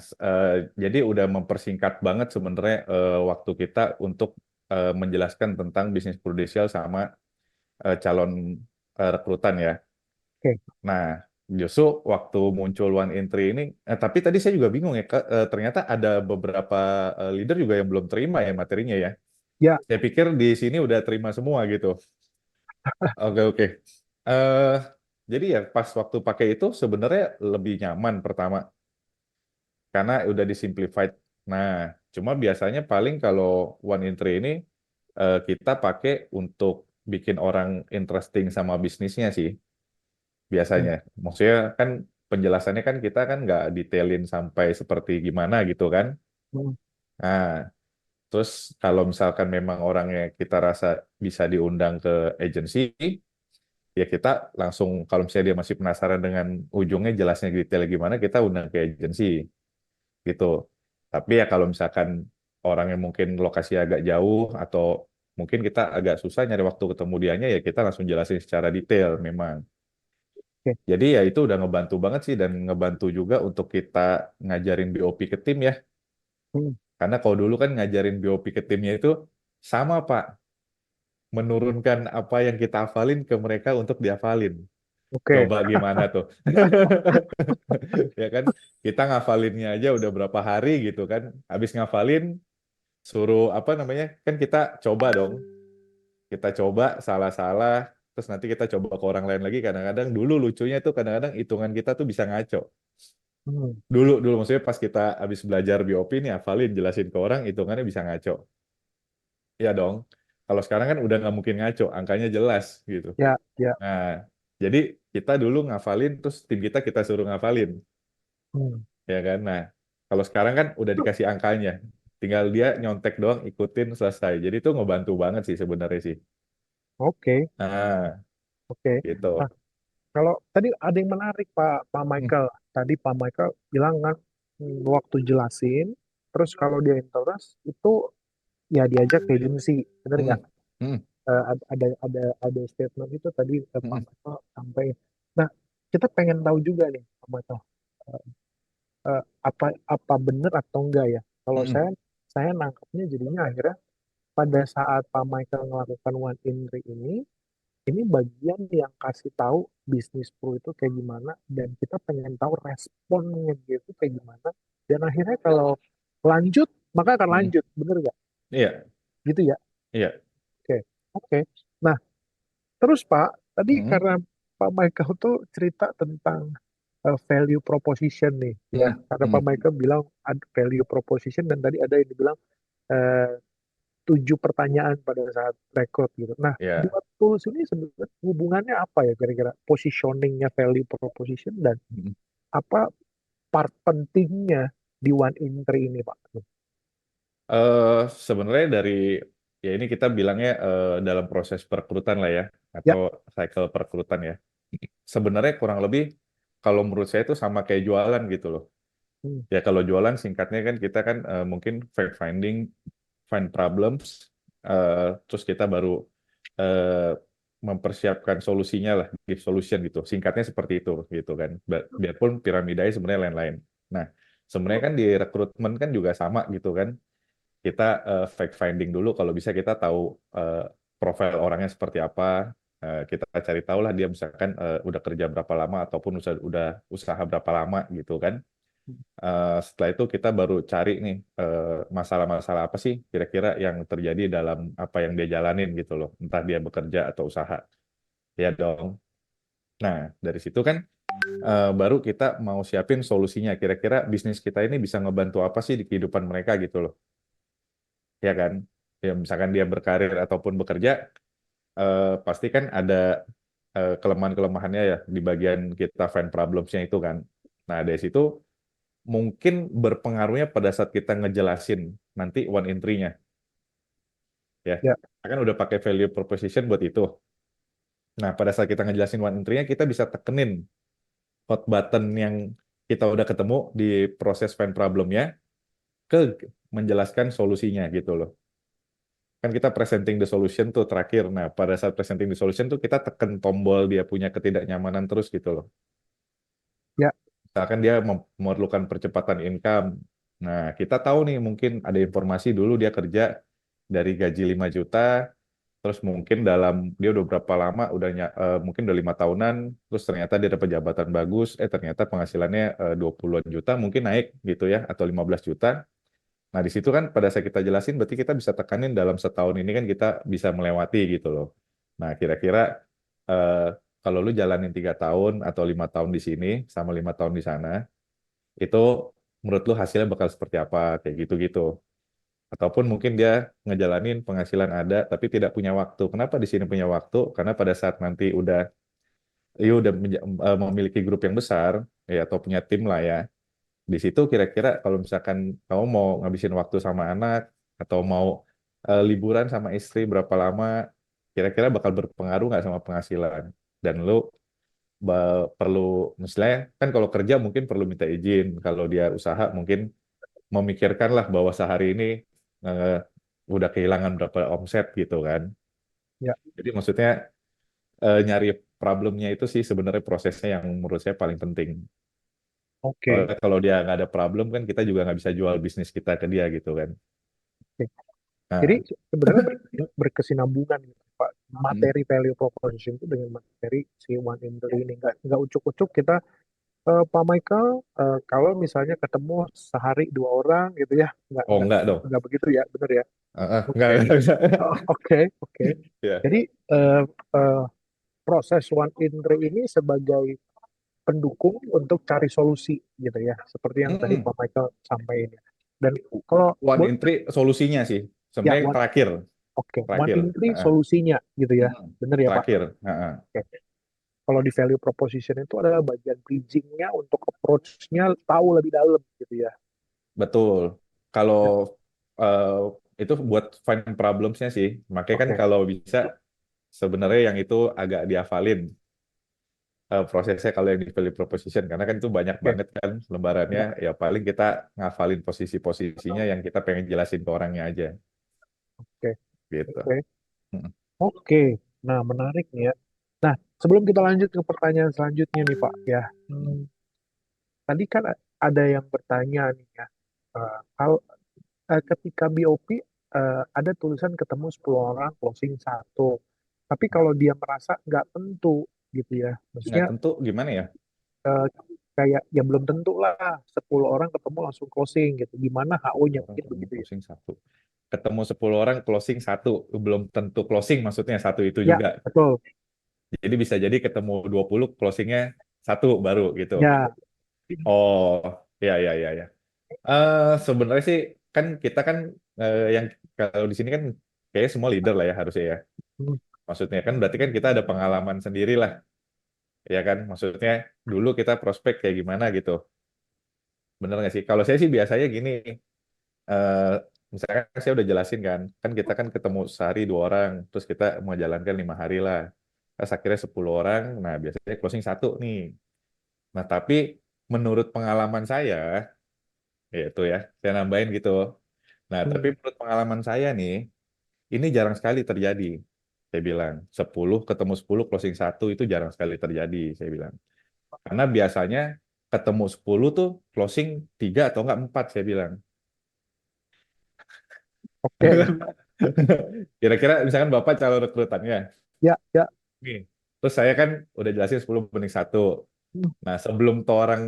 jadi udah mempersingkat banget sebenarnya waktu kita untuk menjelaskan tentang bisnis prudensial sama calon rekrutan ya. oke. Nah, justru waktu muncul one entry ini, tapi tadi saya juga bingung ya, ternyata ada beberapa leader juga yang belum terima ya materinya ya. Ya, Saya pikir di sini udah terima semua gitu. Oke, oke. Eh, jadi ya pas waktu pakai itu sebenarnya lebih nyaman pertama karena udah disimplified. Nah, cuma biasanya paling kalau one entry ini kita pakai untuk bikin orang interesting sama bisnisnya sih hmm, biasanya. Maksudnya kan penjelasannya kan kita kan nggak detailin sampai seperti gimana gitu kan. hmm, Nah, terus kalau misalkan memang orangnya kita rasa bisa diundang ke agensi, ya kita langsung kalau misalnya dia masih penasaran dengan ujungnya jelasnya detail gimana, kita undang ke agensi gitu. Tapi ya kalau misalkan orangnya mungkin lokasi agak jauh atau mungkin kita agak susah nyari waktu ketemu dianya, ya kita langsung jelasin secara detail memang. oke. Jadi ya itu udah ngebantu banget sih dan ngebantu juga untuk kita ngajarin BOP ke tim ya. Hmm, Karena kalau dulu kan ngajarin BOP ke timnya itu sama Pak, menurunkan apa yang kita hafalin ke mereka untuk dihafalin. oke. Coba gimana tuh? Ya kan, kita ngafalinnya aja udah berapa hari gitu kan. Habis ngafalin, suruh apa namanya? Kan kita coba dong. Kita coba salah-salah, terus nanti kita coba ke orang lain lagi. Kadang-kadang dulu lucunya tuh kadang-kadang hitungan kita tuh bisa ngaco. Hmm, Dulu maksudnya pas kita habis belajar BOP nih, hafalin, jelasin ke orang, hitungannya bisa ngaco. Iya dong. Kalau sekarang kan udah nggak mungkin ngaco, angkanya jelas gitu. ya, ya. Nah, Jadi kita dulu ngafalin, terus tim kita suruh ngafalin, Hmm. ya kan? Nah, kalau sekarang kan udah dikasih angkanya, tinggal dia nyontek doang, ikutin selesai. Jadi itu ngebantu banget sih sebenarnya sih. Oke, Nah, oke. Nah, gitu. kalau tadi ada yang menarik Pak Hmm, Michael. Tadi Pak Michael bilang kan waktu jelasin, terus kalau dia interest itu ya diajak ke agency, bener hmm, nggak? hmm, Ada statement itu tadi Pak hmm, Michael sampai. Nah, kita pengen tahu juga nih Pak Michael, eh, apa apa benar atau enggak ya? Kalau hmm. saya nangkapnya jadinya akhirnya pada saat Pak Michael melakukan one in three ini bagian yang kasih tahu bisnis pro itu kayak gimana dan kita pengen tahu responnya dia itu kayak gimana dan akhirnya kalau lanjut maka akan Hmm. lanjut, bener nggak? Iya, Gitu ya? iya. Oke, oke. Nah, terus Pak, tadi Hmm, karena Pak Michael tuh cerita tentang value proposition nih, ya. hmm, Karena Pak hmm. Michael bilang ada value proposition dan tadi ada yang dibilang eh, 7 pertanyaan pada saat rekrut gitu. Nah, Ya. buat tools ini sebenarnya hubungannya apa ya kira-kira positioningnya value proposition dan Hmm. apa part pentingnya di one in three ini Pak? Sebenarnya dari ya ini kita bilangnya dalam proses perekrutan lah ya Ya, atau cycle perekrutan ya. Sebenarnya kurang lebih kalau menurut saya itu sama kayak jualan gitu loh. hmm, Ya kalau jualan singkatnya kan kita kan mungkin fact finding, find problems, terus kita baru eh, mempersiapkan solusinya lah, give solution gitu. Singkatnya seperti itu gitu kan. Biarpun piramidanya sebenarnya lain-lain. Nah, sebenarnya kan di rekrutmen kan juga sama gitu kan. Kita fact finding dulu kalau bisa kita tahu eh, profil orangnya seperti apa. Kita cari tahu lah dia misalkan udah kerja berapa lama ataupun udah usaha berapa lama gitu kan. Setelah itu kita baru cari nih masalah-masalah apa sih kira-kira yang terjadi dalam apa yang dia jalanin gitu loh, entah dia bekerja atau usaha, ya dong. Nah, dari situ kan baru kita mau siapin solusinya. Kira-kira bisnis kita ini bisa ngebantu apa sih di kehidupan mereka gitu loh, ya kan? Ya misalkan dia berkarir ataupun bekerja, pasti kan ada kelemahan-kelemahannya ya di bagian kita find problems-nya itu kan. Nah, dari situ mungkin berpengaruhnya pada saat kita ngejelasin nanti one entry-nya ya. ya, Kita kan udah pakai value proposition buat itu. Nah, pada saat kita ngejelasin one entry-nya kita bisa tekenin hot button yang kita udah ketemu di proses find problem-nya ke menjelaskan solusinya gitu loh. Kan kita presenting the solution tuh terakhir. Nah, pada saat presenting the solution tuh kita tekan tombol dia punya ketidaknyamanan terus gitu loh. ya, Misalkan dia memerlukan percepatan income. Nah, kita tahu nih mungkin ada informasi dulu dia kerja dari gaji 5 juta, terus mungkin dalam dia udah berapa lama, mungkin udah 5 tahunan, terus ternyata dia dapat jabatan bagus, ternyata penghasilannya 20-an juta, mungkin naik gitu ya, atau 15 juta. Nah, di situ kan pada saat kita jelasin, berarti kita bisa tekanin dalam setahun ini kan kita bisa melewati gitu loh. Nah, kira-kira eh, kalau lu jalanin 3 tahun atau 5 tahun di sini sama 5 tahun di sana, itu menurut lu hasilnya bakal seperti apa kayak gitu-gitu. Ataupun mungkin dia ngejalanin penghasilan ada tapi tidak punya waktu. Kenapa di sini punya waktu? Karena pada saat nanti memiliki grup yang besar ya atau punya tim lah ya. Di situ kira-kira kalau misalkan kamu mau ngabisin waktu sama anak atau mau liburan sama istri berapa lama, kira-kira bakal berpengaruh nggak sama penghasilan? Dan lu perlu, misalnya kan kalau kerja mungkin perlu minta izin, kalau dia usaha mungkin memikirkan lah bahwa sehari ini eh, udah kehilangan berapa omset gitu kan. ya. Jadi maksudnya nyari problemnya itu sih sebenarnya prosesnya yang menurut saya paling penting. Oke. Soalnya kalau dia nggak ada problem kan kita juga nggak bisa jual bisnis kita ke dia gitu kan. Oke. Jadi Nah, sebenarnya berkesinambungan gitu, Pak. mm, Materi value proposition itu dengan materi si one in three ini nggak ucuk-ucuk kita Pak Michael, kalau misalnya ketemu sehari 2 orang gitu ya, nggak oh nggak enggak dong. nggak begitu ya, bener ya? Enggak, Oke. enggak. Oh, oke, oke. Ya. Jadi eh, eh, proses one in three ini sebagai pendukung untuk cari solusi gitu ya, seperti yang tadi Mm-mm. Pak Michael sampaikan. Dan kalau One boleh, in three solusinya sih. ya Sebenarnya one, terakhir, oke, one terakhir. in three Heeh. solusinya gitu ya, Mm-mm. bener ya Pak? Terakhir. Heeh. Oke. Kalau di value proposition itu adalah bagian bridging-nya untuk approach-nya tahu lebih dalam gitu ya. Betul. Ya, Kalau eh, itu buat find problems-nya sih. Makanya kan oke. kalau bisa sebenarnya yang itu agak dihafalin prosesnya kalau yang di value proposition karena kan itu banyak Oke. banget kan lembarannya Ya, ya paling kita ngafalin posisi-posisinya yang kita pengen jelasin ke orangnya aja oke. gitu. Oke. Mm. Oke. Nah, menarik nih ya. Nah, sebelum kita lanjut ke pertanyaan selanjutnya nih Pak ya. Tadi kan ada yang bertanya nih ya. Kalau ketika BOP ada tulisan ketemu 10 orang closing satu. Tapi kalau dia merasa nggak tentu gitu ya. Nggak Maksudnya tentu gimana ya. eh, kayak ya belum tentu lah 10 orang ketemu langsung closing gitu. Gimana HO-nya Orang mungkin ketemu begitu ya. closing satu, ketemu 10 orang closing satu, belum tentu closing maksudnya satu itu Ya, juga, betul. jadi bisa jadi ketemu 20 closingnya satu baru gitu. Ya, Oh, ya ya ya ya. Sebenarnya sih kan kita kan yang kalau di sini kan kayaknya semua leader lah ya harusnya ya. hmm, Maksudnya kan berarti kan kita ada pengalaman sendiri lah, ya kan? Maksudnya dulu kita prospek kayak gimana gitu. Bener nggak sih? Kalau saya sih biasanya gini, eh, misalkan saya udah jelasin kan kita kan ketemu sehari 2 orang, terus kita mau jalankan 5 hari lah. Terus akhirnya 10 orang, nah biasanya closing satu nih. Nah tapi menurut pengalaman saya, ya itu ya, saya nambahin gitu. Nah, tapi hmm, menurut pengalaman saya nih, ini jarang sekali terjadi. Saya bilang, 10 ketemu 10 closing satu itu jarang sekali terjadi, saya bilang. Karena biasanya ketemu 10 tuh closing 3 atau enggak 4, saya bilang. oke. Kira-kira misalkan Bapak calon rekrutannya, Ya, ya. nih. Terus saya kan udah jelasin 10 banding satu. Hmm, Nah, sebelum tuh orang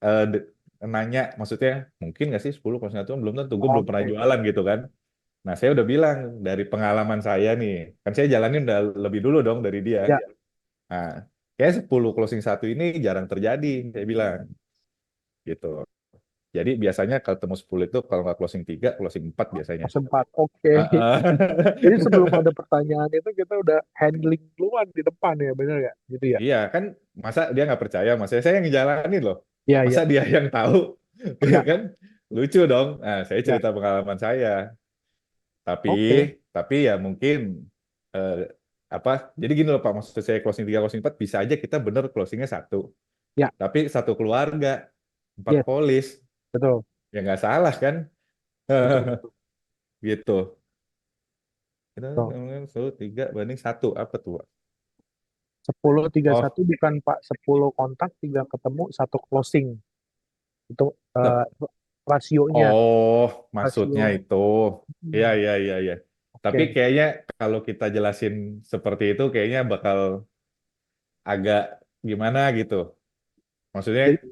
eh, de- nanya, maksudnya mungkin nggak sih 10 closing satu, belum tentu, gue belum pernah oke. jualan gitu kan. Nah, saya udah bilang dari pengalaman saya nih, kan saya jalanin udah lebih dulu dong dari dia. Ya, Nah, kayak 10 closing satu ini jarang terjadi, saya bilang gitu. Jadi biasanya kalau ketemu 10 itu kalau nggak closing 3, closing 4 biasanya. sempat. Oke. Heeh. Jadi sebelum ada pertanyaan itu kita udah handling duluan di depan ya, bener nggak? Gitu ya? Iya kan, masa dia nggak percaya, masa saya yang ngejalanin loh. Ya, Masa ya, dia yang tahu, ya, kan lucu dong. Nah, saya ya. cerita pengalaman saya. Tapi, Oke. ya mungkin eh, apa? Jadi gini loh Pak, maksud saya closing 3, closing 4 bisa aja kita bener closingnya satu. Ya, Tapi satu keluarga, 4 yes, polis, betul. ya nggak salah kan? Betul, betul. Gitu. Kita Betul. ngomongin 10, 3 banding 1 apa tuh, Pak? 10 tiga Oh, satu bukan Pak, 10 kontak, 3 ketemu, 1 closing. Itu tep- rasionya. oh, maksudnya Rasio. itu. Iya, Hmm, iya, iya, iya. Tapi oke. kayaknya kalau kita jelasin seperti itu, kayaknya bakal agak gimana gitu. Maksudnya Jadi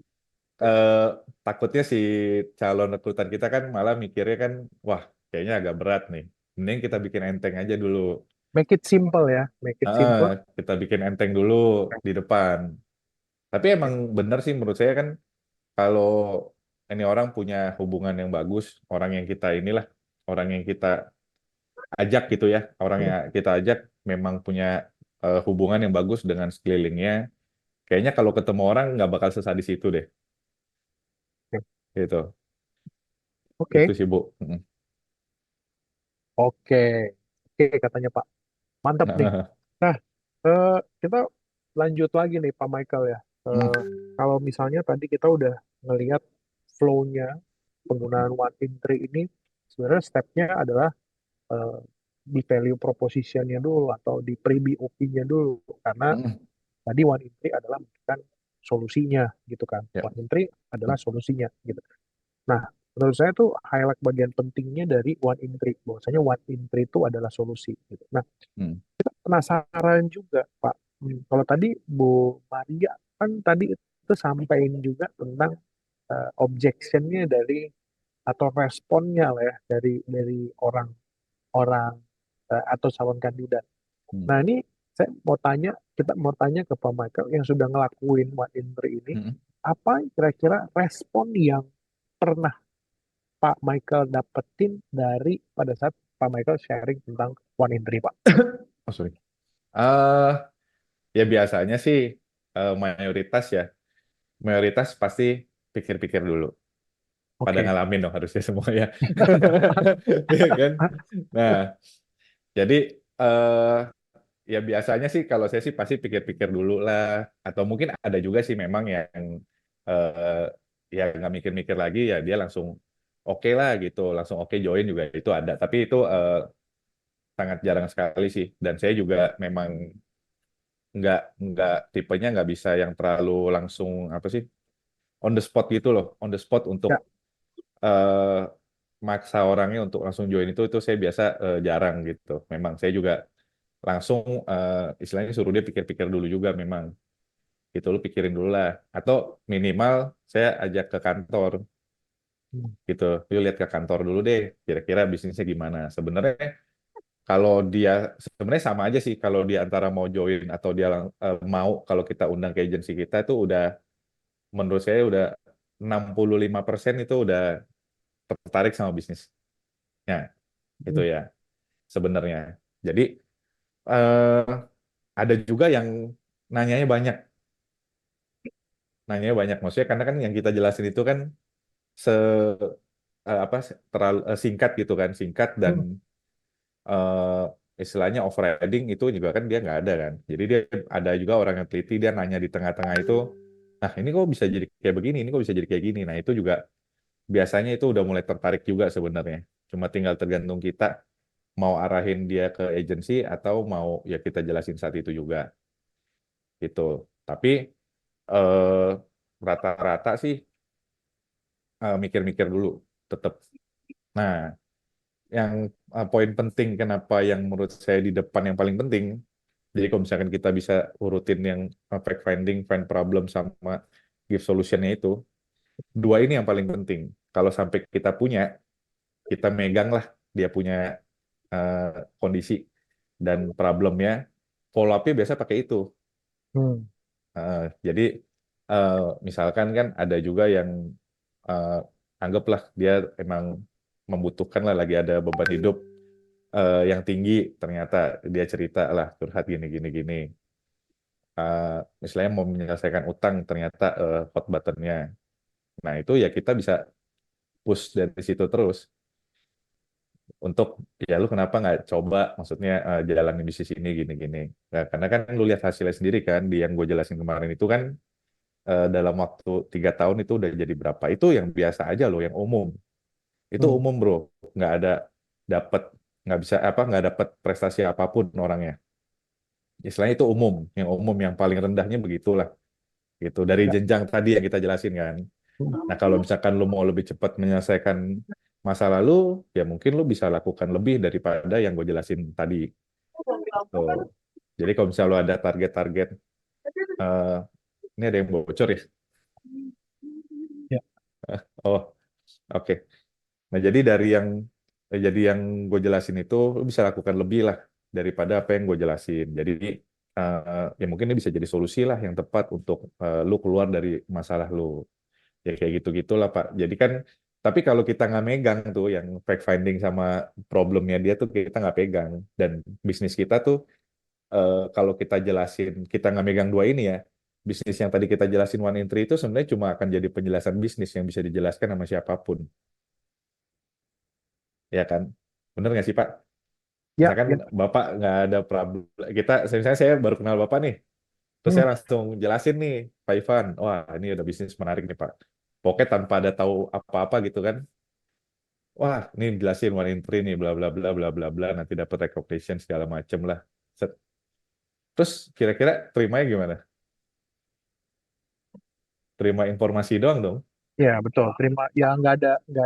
eh, takutnya si calon rekrutan kita kan malah mikirnya kan, wah, kayaknya agak berat nih. Mending kita bikin enteng aja dulu. make it simple ya, make it Heeh, simple. kita bikin enteng dulu di depan. Tapi emang bener sih menurut saya kan kalau ini orang punya hubungan yang bagus, orang yang kita inilah, orang yang kita ajak gitu ya, orang Hmm, yang kita ajak memang punya hubungan yang bagus dengan sekelilingnya. Kayaknya kalau ketemu orang nggak bakal sesadis itu deh, gitu. Itu oke, sih Bu. Mm. oke, oke katanya Pak. Mantap nih. Nah, eh, kita lanjut lagi nih Pak Michael ya. Mm. Kalau misalnya tadi kita udah ngelihat flow-nya penggunaan one in three ini, sebenarnya step-nya adalah eh, di value proposition-nya dulu atau di pre-BOP-nya dulu. Karena Mm. tadi one in three adalah memberikan solusinya gitu kan. Ya. One in three adalah solusinya gitu. Nah, menurut saya tuh highlight bagian pentingnya dari one in three. Bahwasanya one in three itu adalah solusi gitu. Nah, Mm. penasaran juga Pak. Kalau tadi Bu Maria kan tadi itu sampaikan juga tentang objectionnya dari atau responnya lah ya dari orang-orang atau calon kandidat. Mm. Nah ini saya mau tanya, kita mau tanya ke Pak Michael yang sudah ngelakuin one in three ini, Mm. apa kira-kira respon yang pernah Pak Michael dapetin dari pada saat Pak Michael sharing tentang one in three Pak? Oh, sorry. Eh, Ya biasanya sih mayoritas ya, mayoritas pasti pikir-pikir dulu. Pada Oke. ngalamin dong harusnya semua ya. Iya kan? Nah, jadi eh ya biasanya sih kalau saya sih pasti pikir-pikir dulu lah. Atau mungkin ada juga sih memang yang eh ya nggak mikir-mikir lagi ya dia langsung oke lah gitu, langsung oke join juga itu ada. Tapi itu sangat jarang sekali sih. Dan saya juga memang nggak tipenya nggak bisa yang terlalu langsung apa sih on the spot gitu loh, on the spot untuk Ya. eh maksa orangnya untuk langsung join itu saya biasa jarang gitu. Memang saya juga langsung istilahnya suruh dia pikir-pikir dulu juga memang gitu lu pikirin dulu lah atau minimal saya ajak ke kantor Hmm. gitu. Yuk lihat ke kantor dulu deh kira-kira bisnisnya gimana. Sebenarnya kalau dia sebenarnya sama aja sih kalau dia antara mau join atau dia mau kalau kita undang ke agensi kita itu udah menurut saya udah 65% itu udah tertarik sama bisnisnya itu Hmm. ya sebenarnya. Jadi eh, ada juga yang nanyanya banyak, nanyanya banyak. Maksudnya karena kan yang kita jelasin itu kan se apa terlalu singkat gitu kan, singkat dan Hmm. eh, istilahnya overriding itu juga kan dia nggak ada kan. Jadi dia ada juga orang yang teliti dia nanya di tengah-tengah itu, nah ini kok bisa jadi kayak begini, ini kok bisa jadi kayak gini. Nah itu juga biasanya itu udah mulai tertarik juga sebenarnya. Cuma tinggal tergantung kita mau arahin dia ke agensi atau mau ya kita jelasin saat itu juga gitu. Tapi eh, rata-rata sih mikir-mikir dulu tetap. Nah, yang poin penting kenapa yang menurut saya di depan yang paling penting. Jadi kalau misalkan kita bisa urutin yang fact finding, find problem sama give solutionnya itu, dua ini yang paling penting. Kalau sampai kita punya, kita megang lah dia punya eh, kondisi dan problemnya, follow up-nya biasa pakai itu. Hmm. Jadi eh, misalkan kan ada juga yang eh, anggaplah dia emang membutuhkan lah lagi ada beban hidup yang tinggi, ternyata dia cerita lah curhat gini gini gini. Eh, Misalnya mau menyelesaikan utang ternyata hot buttonnya. Nah itu ya kita bisa push dari situ terus untuk ya lu kenapa nggak coba maksudnya jalanin bisnis ini gini gini. Nah, karena kan lu lihat hasilnya sendiri kan di yang gue jelasin kemarin itu kan dalam waktu 3 tahun itu udah jadi berapa? Itu yang biasa aja loh, yang umum. Itu Hmm. umum bro, nggak ada dapat nggak bisa apa nggak dapat prestasi apapun orangnya. Istilahnya itu umum, yang paling rendahnya begitulah. Gitu dari Ya. jenjang tadi yang kita jelasin kan. Hmm. Nah kalau misalkan lu mau lebih cepat menyelesaikan masa lalu, ya mungkin lu bisa lakukan lebih daripada yang gue jelasin tadi. Tuh. Jadi kalau misalnya lu ada target-target, eh, ini ada yang bocor ya. Ya. Oh, oke. Nah, jadi yang gue jelasin itu lu bisa lakukan lebih lah daripada apa yang gue jelasin. Jadi ya mungkin ini bisa jadi solusi lah yang tepat untuk lu keluar dari masalah lu. Ya kayak gitu-gitulah Pak. Jadi kan tapi kalau kita nggak megang tuh yang fact finding sama problemnya dia tuh kita nggak pegang dan bisnis kita tuh kalau kita jelasin kita nggak megang dua ini ya bisnis yang tadi kita jelasin one in three itu sebenarnya cuma akan jadi penjelasan bisnis yang bisa dijelaskan sama siapapun. Ya kan? Bener nggak sih Pak? Ya. Misalkan Ya. Bapak nggak ada problem, misalnya saya baru kenal Bapak nih, terus Hmm. saya langsung jelasin nih, Pak Ivan, wah ini ada bisnis menarik nih Pak. Pokoknya tanpa ada tahu apa-apa gitu kan, wah ini jelasin one in three nih, bla bla bla bla bla bla, nanti dapat recognition segala macem lah. Set. Terus kira-kira terimanya gimana? Terima informasi doang dong, Ya, betul. Terima. Ya, nggak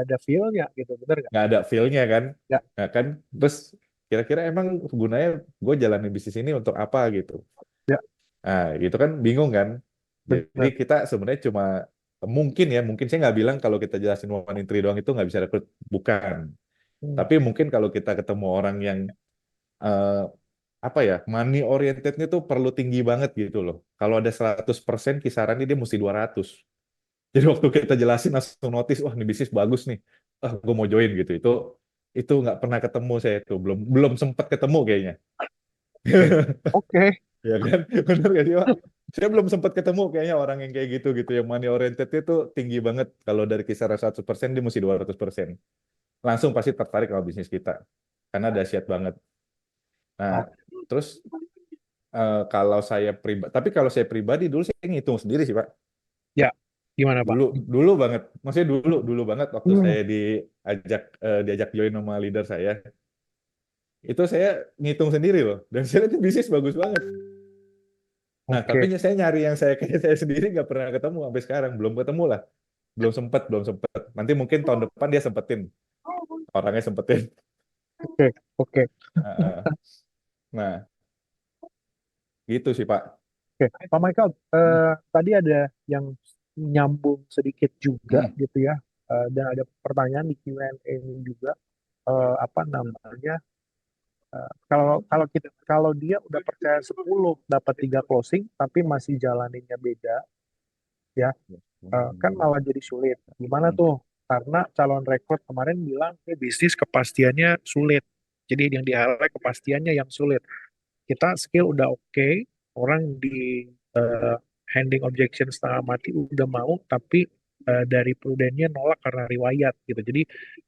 ada feel-nya gitu, bener nggak? nggak ada feel-nya kan? Ya. Nah kan, terus kira-kira emang gunanya gue jalanin bisnis ini untuk apa gitu? Ya, Nah, gitu kan bingung kan? Jadi bener. kita sebenarnya cuma mungkin saya nggak bilang kalau kita jelasin one in three doang itu nggak bisa rekrut, bukan. Hmm. Tapi mungkin kalau kita ketemu orang yang eh, apa ya, money orientednya tuh perlu tinggi banget gitu loh. Kalau ada 100% kisarannya dia mesti 200. Jadi waktu kita jelasin langsung notice, wah ini bisnis bagus nih, ah gue mau join gitu. Itu nggak pernah ketemu saya itu, belum belum sempat ketemu kayaknya. Oke. Ya kan? Bener gak sih, Pak? Saya belum sempat ketemu kayaknya orang yang kayak gitu yang money oriented itu tinggi banget. Kalau dari kisaran 100% dia mesti 200%. Langsung pasti tertarik sama bisnis kita. Karena dahsyat banget. Nah, Oh, terus tapi kalau saya pribadi dulu saya ngitung sendiri sih, Pak. ya. Gimana, Pak? Dulu banget. Maksudnya dulu banget waktu Hmm, saya diajak join sama leader saya. Itu saya ngitung sendiri loh. Dan saya lihat itu bisnis bagus banget. Nah, tapi oke. saya nyari yang saya kayak saya sendiri nggak pernah ketemu sampai sekarang. Belum ketemu lah. Belum sempet. Nanti mungkin tahun depan dia sempetin. Orangnya sempetin. Oke. Oke. Heeh. Nah, gitu sih, Pak. Oke. Pak Michael, tadi ada yang nyambung sedikit juga Mm-mm. gitu ya. Dan ada pertanyaan di Q&A ini juga. Apa namanya? Kalau dia udah percaya 10 dapat 3 closing tapi masih jalaninnya beda ya, kan malah jadi sulit. Gimana Mm. tuh? Karena calon rekrut kemarin bilang ini bisnis kepastiannya sulit. Jadi yang di-highlight kepastiannya yang sulit. Kita skill udah oke, orang di eh, handing objection setengah mati udah mau, tapi dari prudennya nolak karena riwayat gitu. Jadi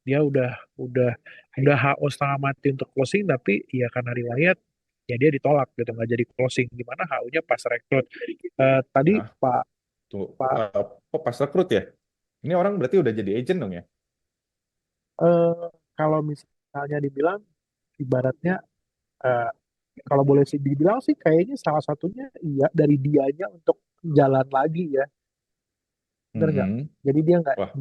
dia udah udah HO setengah mati untuk closing, tapi ya karena riwayat ya dia ditolak gitu, nggak jadi closing. Gimana HO-nya pas rekrut? Tadi Ah, Pak tuh. Pak Kok pas rekrut ya? Ini orang berarti udah jadi agent dong ya? eh, kalau misalnya dibilang ibaratnya, eh, kalau boleh sih dibilang sih kayaknya salah satunya iya dari dianya untuk jalan lagi ya, bener nggak? Mm-mm. Jadi dia nggak, Wah.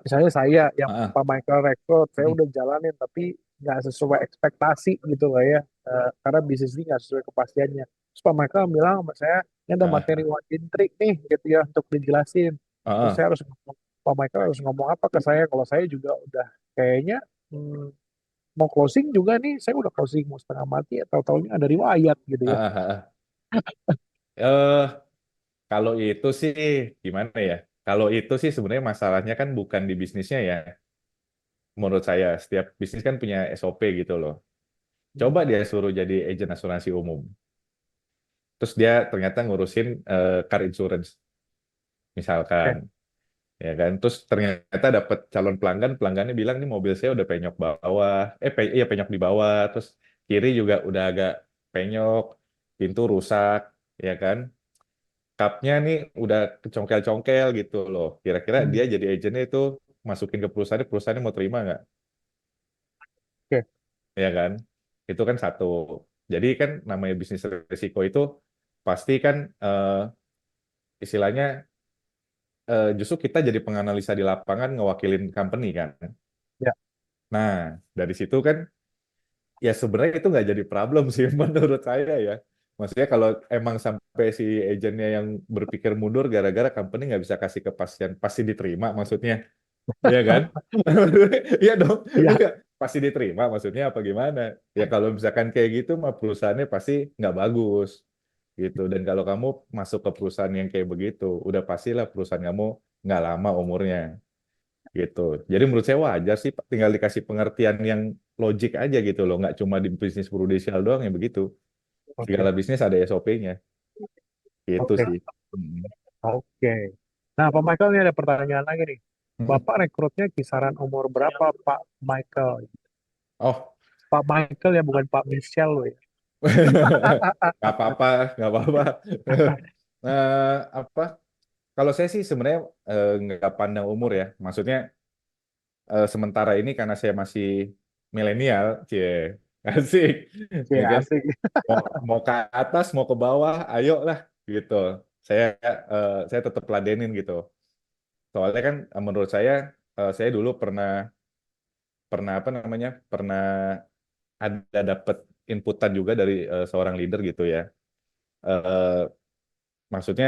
misalnya saya yang Ah, Pak Michael rekrut, saya mm. udah jalanin tapi nggak sesuai ekspektasi gitu lah ya. Karena bisnis ini nggak sesuai kepastiannya. Terus Pak Michael bilang sama saya, ini ada materi Ah, one in trick nih gitu ya untuk dijelasin. Terus ah, saya harus ngomong, Pak Michael harus ngomong apa ke saya kalau saya juga udah kayaknya, hmm, mau closing juga nih, saya udah closing mau setengah mati atau tahunya ada riwayat gitu ah, ya. ah, ah. Eh, Kalau itu sih gimana ya? Kalau itu sih sebenarnya masalahnya kan bukan di bisnisnya ya. Menurut saya, setiap bisnis kan punya SOP gitu loh. Hmm, Coba dia suruh jadi agen asuransi umum. Terus dia ternyata ngurusin car insurance, misalkan. oke. Ya kan? Terus ternyata dapat calon pelanggan, pelanggannya bilang nih mobil saya udah penyok bawah, iya penyok di bawah, terus kiri juga udah agak penyok, pintu rusak, ya kan? Kapnya nih udah kecongkel-congkel gitu loh. Kira-kira Hmm, dia jadi agennya itu masukin ke perusahaannya mau terima nggak? oke. Ya kan? Itu kan satu. Jadi kan namanya bisnis risiko itu pasti kan istilahnya justru kita jadi penganalisa di lapangan ngewakilin company kan. Ya, Nah, dari situ kan ya sebenarnya itu nggak jadi problem sih menurut saya ya. Maksudnya kalau emang sampai si agennya yang berpikir mundur gara-gara company nggak bisa kasih kepastian, pasti diterima maksudnya. Iya kan? Iya dong. ya, Enggak. Pasti diterima maksudnya apa gimana? Ya kalau misalkan kayak gitu mah perusahaannya pasti nggak bagus gitu. Dan kalau kamu masuk ke perusahaan yang kayak begitu, udah pastilah perusahaan kamu nggak lama umurnya gitu. Jadi menurut saya wajar sih tinggal dikasih pengertian yang logik aja gitu loh, nggak cuma di bisnis prudensial doang yang begitu. oke, Segala bisnis ada SOP-nya gitu oke, sih. Hmm. oke. Nah, Pak Michael ini ada pertanyaan lagi nih. Hmm. Bapak rekrutnya kisaran umur berapa, Pak Michael? Oh, Pak Michael ya, bukan Pak Michelle loh ya. nggak apa-apa, nggak apa-apa. Apa? Kalau saya sih sebenarnya nggak pandang umur ya. Maksudnya sementara ini karena saya masih milenial, cie, asik, ya Ya, kan? asik. Mau ke atas, mau ke bawah, ayo lah, gitu. Saya tetap ladenin gitu. Soalnya kan menurut saya dulu pernah pernah apa namanya, pernah ada dapat inputan juga dari seorang leader gitu ya. Eh, Maksudnya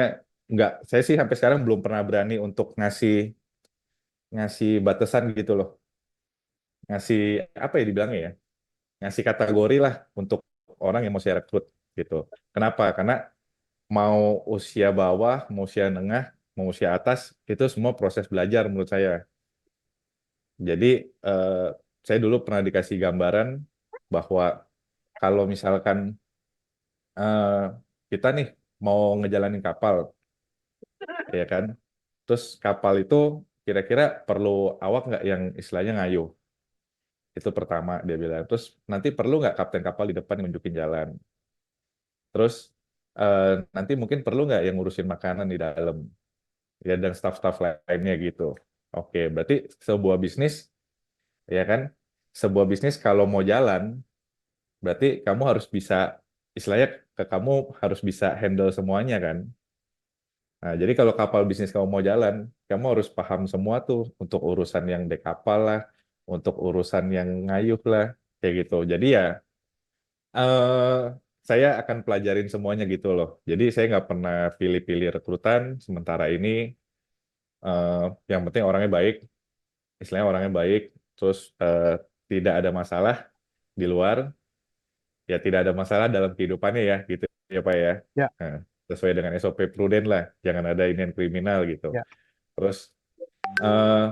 saya sih sampai sekarang belum pernah berani untuk ngasih ngasih batasan gitu loh, ngasih apa ya dibilangnya ya, ngasih kategori lah untuk orang yang mau saya rekrut gitu. Kenapa? Karena mau usia bawah, mau usia tengah, mau usia atas, itu semua proses belajar menurut saya. Jadi eh, saya dulu pernah dikasih gambaran bahwa kalau misalkan eh, kita nih mau ngejalanin kapal, ya kan? Terus kapal itu kira-kira perlu awak nggak yang istilahnya ngayuh? Itu pertama dia bilang. Terus nanti perlu nggak kapten kapal di depan yang nunjukin jalan? Terus nanti mungkin perlu nggak yang ngurusin makanan di dalam? Ya dan staff-staff lainnya gitu. Oke, berarti sebuah bisnis, ya kan? Sebuah bisnis kalau mau jalan, berarti kamu harus bisa, istilahnya kamu harus bisa handle semuanya kan? Nah, jadi kalau kapal bisnis kamu mau jalan, kamu harus paham semua tuh untuk urusan yang dek kapal lah, untuk urusan yang ngayuh lah, kayak gitu. Jadi ya, eh saya akan pelajarin semuanya gitu loh. Jadi saya nggak pernah pilih-pilih rekrutan. Sementara ini, eh, yang penting orangnya baik, istilahnya orangnya baik, terus tidak ada masalah di luar, ya tidak ada masalah dalam kehidupannya ya, gitu ya Pak ya. Ya, Nah, sesuai dengan SOP prudent lah, jangan ada ini yang kriminal gitu. ya. Terus eh,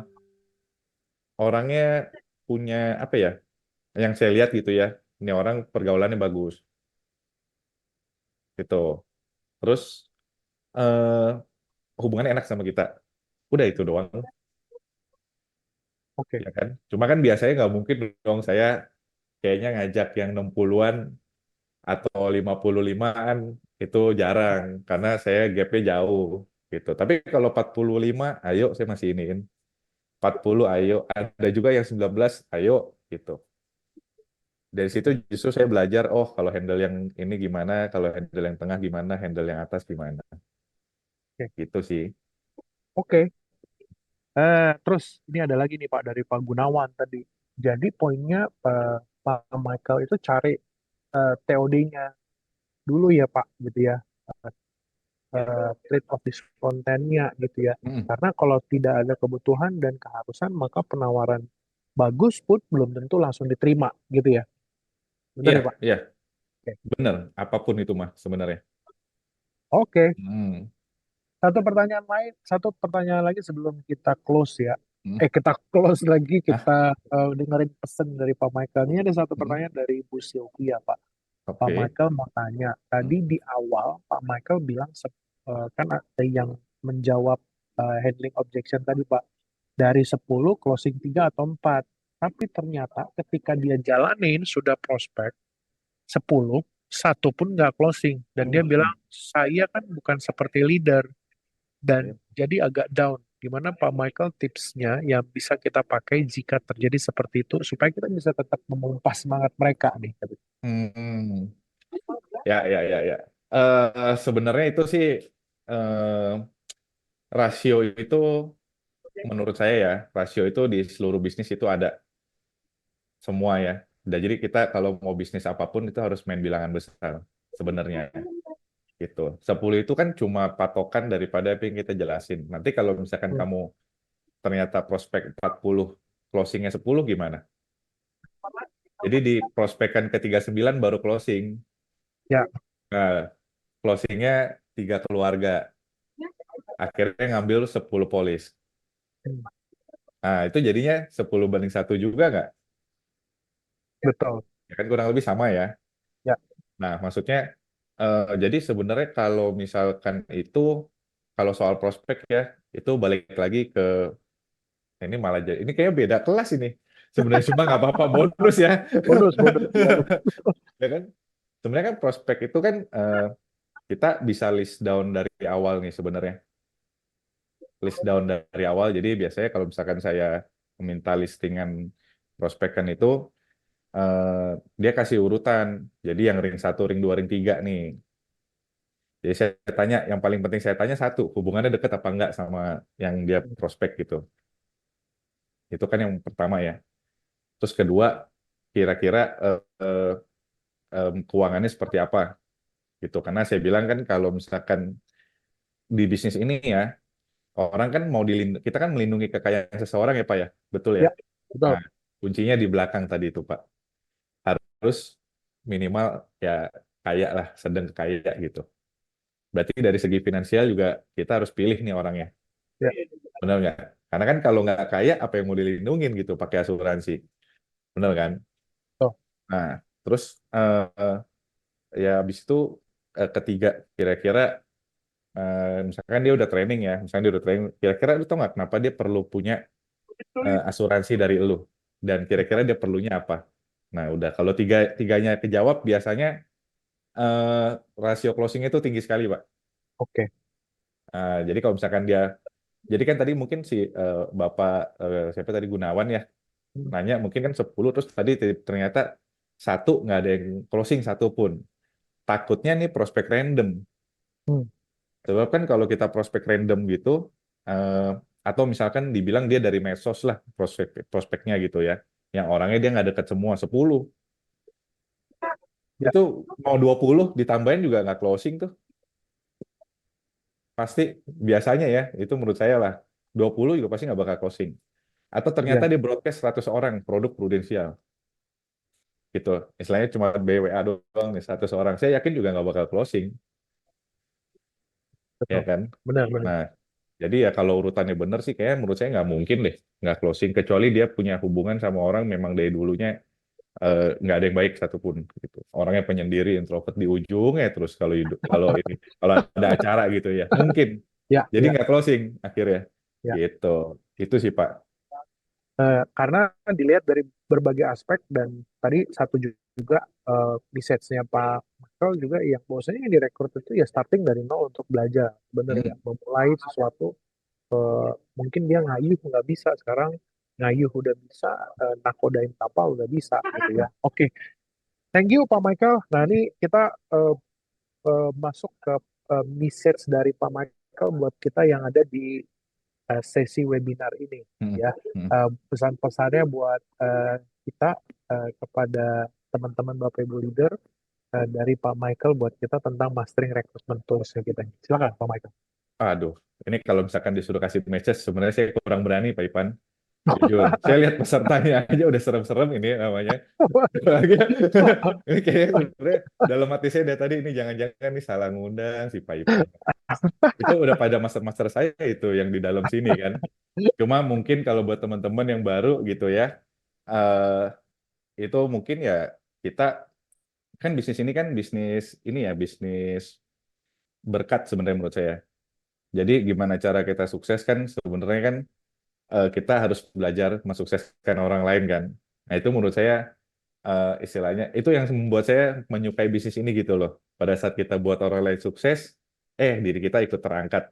orangnya punya apa ya? Yang saya lihat gitu ya, ini orang pergaulannya bagus gitu. Terus eh, hubungannya enak sama kita. Udah itu doang, Oke. ya kan? Cuma kan biasanya nggak mungkin dong saya kayaknya ngajak yang 60-an atau 55-an itu jarang karena saya gapnya jauh gitu. Tapi kalau 45, ayo saya masih iniin. 40 ayo, ada juga yang 19 ayo gitu. Dari situ justru saya belajar, oh kalau handle yang ini gimana, kalau handle yang tengah gimana, handle yang atas gimana. Oke. Gitu sih. Oke. Terus ini ada lagi nih Pak dari Pak Gunawan tadi. Jadi poinnya Pak Michael itu cari TOD-nya dulu ya Pak gitu ya. Trade of discontent-nya gitu ya. Mm. Karena kalau tidak ada kebutuhan dan keharusan maka penawaran bagus pun belum tentu langsung diterima gitu ya. Benar Iya, ya Pak? iya, Oke. bener. Apapun itu mah sebenarnya. Oke. Hmm. Satu pertanyaan lagi sebelum kita close ya. Hmm. Kita close lagi, Ah, kita dengerin pesan dari Pak Michael. Ini ada satu hmm. pertanyaan dari Bu Sylvia, Pak. Pak Oke. Michael mau tanya, Hmm. tadi di awal Pak Michael bilang kan ada yang menjawab handling objection tadi Pak, dari 10 closing 3 atau 4. Tapi ternyata ketika dia jalanin sudah prospek 10, satu pun nggak closing. Dan dia bilang, Hmm. saya kan bukan seperti leader dan Oke. jadi agak down. Gimana Pak Michael tipsnya yang bisa kita pakai jika terjadi seperti itu supaya kita bisa tetap memompa semangat mereka nih. Hmm. Ya, ya, ya, ya. Sebenarnya itu sih eh, rasio itu menurut saya ya, rasio itu di seluruh bisnis itu ada semua ya. Dan jadi kita kalau mau bisnis apapun itu harus main bilangan besar sebenarnya gitu. 10 itu kan cuma patokan daripada apa yang kita jelasin. Nanti kalau misalkan Hmm. kamu ternyata prospek 40, closingnya 10 gimana? Jadi di prospekan ke 39 baru closing. Ya, Nah, closingnya 3 keluarga. Akhirnya ngambil 10 polis. hmm, Nah, itu jadinya 10 banding 1 juga nggak? betul. Ya kan kurang lebih sama ya. Ya, Nah, maksudnya jadi sebenarnya kalau misalkan itu kalau soal prospek ya itu balik lagi ke ini malah jadi ini kayaknya beda kelas ini. Sebenarnya cuma nggak apa-apa bonus ya. bonus, bonus. Ya, betul. Ya kan? Sebenarnya kan prospek itu kan kita bisa list down dari awal nih sebenarnya. List down dari awal. Jadi biasanya kalau misalkan saya meminta listingan prospekan itu dia kasih urutan. Jadi yang ring 1, ring 2, ring 3 nih. Jadi saya tanya, yang paling penting saya tanya satu, hubungannya dekat apa enggak sama yang dia prospek gitu. Itu kan yang pertama ya. Terus kedua, kira-kira keuangannya seperti apa gitu. Karena saya bilang kan kalau misalkan di bisnis ini ya, orang kan mau dilindungi, kita kan melindungi kekayaan seseorang ya Pak ya, betul ya. Ya, betul. Nah, kuncinya di belakang tadi itu Pak. Harus minimal ya kaya lah, sedang kaya gitu. Berarti dari segi finansial juga kita harus pilih nih orangnya. Ya, Benar nggak? Karena kan kalau nggak kaya, apa yang mau dilindungin gitu pakai asuransi. Benar kan? betul. Nah, Terus ya habis itu ketiga kira-kira misalkan dia udah training ya, misalkan dia udah training, kira-kira lu tau nggak kenapa dia perlu punya asuransi dari lu dan kira-kira dia perlunya apa? Nah udah kalau tiganya kejawab biasanya eh, rasio closing itu tinggi sekali Pak. Oke. Jadi kalau misalkan dia, jadi kan tadi mungkin si Bapak siapa tadi Gunawan ya Hmm. nanya mungkin kan 10 terus tadi ternyata satu nggak ada yang closing satu pun. Takutnya nih prospek random. Hmm. Sebab kan kalau kita prospek random gitu, eh, atau misalkan dibilang dia dari medsos lah prospeknya gitu ya, yang orangnya dia nggak deket semua 10, Ya, itu mau 20 ditambahin juga nggak closing tuh. Pasti biasanya ya, itu menurut saya lah, 20 juga pasti nggak bakal closing. Atau ternyata ya, dia broadcast 100 orang produk prudensial gitu. Istilahnya cuma BWA doang nih 100 orang. Saya yakin juga nggak bakal closing, ya betul. kan? Benar-benar. Nah, jadi ya kalau urutannya bener sih kayak menurut saya nggak mungkin deh nggak closing kecuali dia punya hubungan sama orang memang dari dulunya nggak ada yang baik satupun gitu. Orangnya penyendiri, introvert di ujungnya terus kalau hidup kalau ini kalau ada acara gitu ya mungkin. Ya, Jadi ya, nggak closing akhirnya ya. gitu. Itu sih Pak. Karena dilihat dari berbagai aspek dan tadi satu juga message-nya Pak Michael juga yang bahwasanya yang direkrut itu ya starting dari nol untuk belajar, bener ya, Hmm. memulai sesuatu. Mungkin dia ngayuh nggak bisa, sekarang ngayuh udah bisa, nakodain kapal udah bisa gitu ya. Oke, thank you Pak Michael. Nah ini kita masuk ke message dari Pak Michael buat kita yang ada di sesi webinar ini Hmm. ya. Hmm. Pesan-pesannya buat kita, kepada teman-teman Bapak Ibu leader, dari Pak Michael buat kita tentang mastering recruitment toolsnya kita. Silakan Pak Michael. Aduh, ini kalau misalkan disuruh kasih message sebenarnya saya kurang berani Pak Ipan. Jujur, saya lihat pesertanya aja udah serem-serem ini namanya. Ini kayaknya sebenarnya dalam hati saya dari tadi ini jangan-jangan nih salah ngundang si Pak Ipan. Itu udah pada master-master saya itu yang di dalam sini kan. Cuma mungkin kalau buat teman-teman yang baru gitu ya, itu mungkin ya kita kan bisnis ini kan bisnis ini ya bisnis berkat sebenarnya menurut saya. Jadi gimana cara kita sukses kan sebenarnya kan kita harus belajar mensukseskan orang lain kan. Nah itu menurut saya istilahnya itu yang membuat saya menyukai bisnis ini gitu loh. Pada saat kita buat orang lain sukses, diri kita ikut terangkat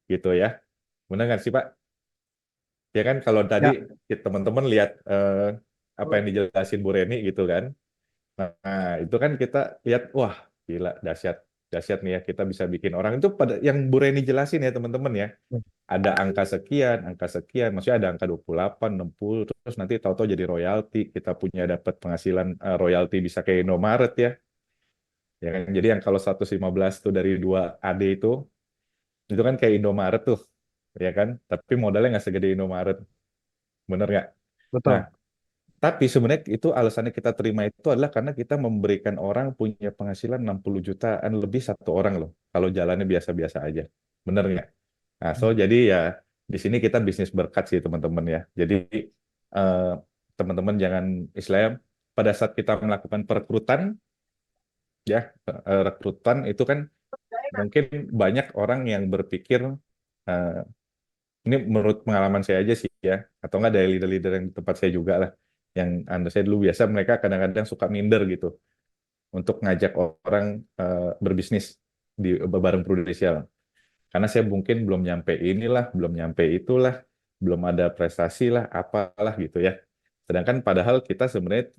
gitu ya. Benar nggak sih Pak? Ya kan kalau tadi Ya, teman-teman lihat apa yang dijelasin Bu Reni gitu kan. Nah, itu kan kita lihat, wah gila dahsyat, dahsyat nih ya kita bisa bikin orang itu pada yang Bu Reni jelasin ya teman-teman ya. Ada angka sekian, maksudnya ada angka 28, 60, terus nanti tahu-tahu jadi royalti, kita punya dapat penghasilan royalti bisa kayak Indomaret ya. Ya kan? Jadi yang kalau 115 tuh dari 2 AD itu kan kayak Indomaret tuh, ya kan? Tapi modalnya nggak segede Indomaret, bener nggak? Nah, betul. tapi sebenarnya itu alasannya kita terima itu adalah karena kita memberikan orang punya penghasilan 60 jutaan lebih satu orang loh, kalau jalannya biasa-biasa aja. Bener nggak? Nah, so jadi ya di sini kita bisnis berkat sih teman-teman ya. Jadi eh, teman-teman jangan istilahnya pada saat kita melakukan perekrutan ya rekrutan itu kan mungkin banyak orang yang berpikir eh, ini menurut pengalaman saya aja sih ya atau enggak dari leader-leader yang di tempat saya juga lah yang anda saya dulu biasa mereka kadang-kadang suka minder gitu untuk ngajak orang berbisnis di bareng Prudential. Karena saya mungkin belum nyampe inilah, belum nyampe itulah, belum ada prestasi lah, apalah gitu ya. Sedangkan padahal kita sebenarnya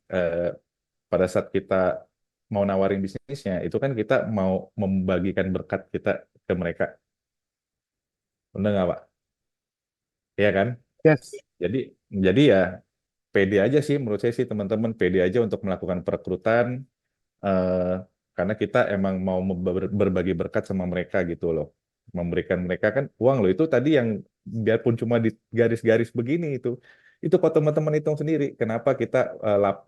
pada saat kita mau nawarin bisnisnya, itu kan kita mau membagikan berkat kita ke mereka. Benar nggak, Pak? Iya kan? Yes. Jadi, jadi ya pede aja sih menurut saya sih teman-teman pede aja untuk melakukan perekrutan eh, karena kita emang mau berbagi berkat sama mereka gitu loh. Memberikan mereka kan uang loh itu tadi yang biarpun cuma di garis-garis begini itu kok teman-teman hitung sendiri kenapa kita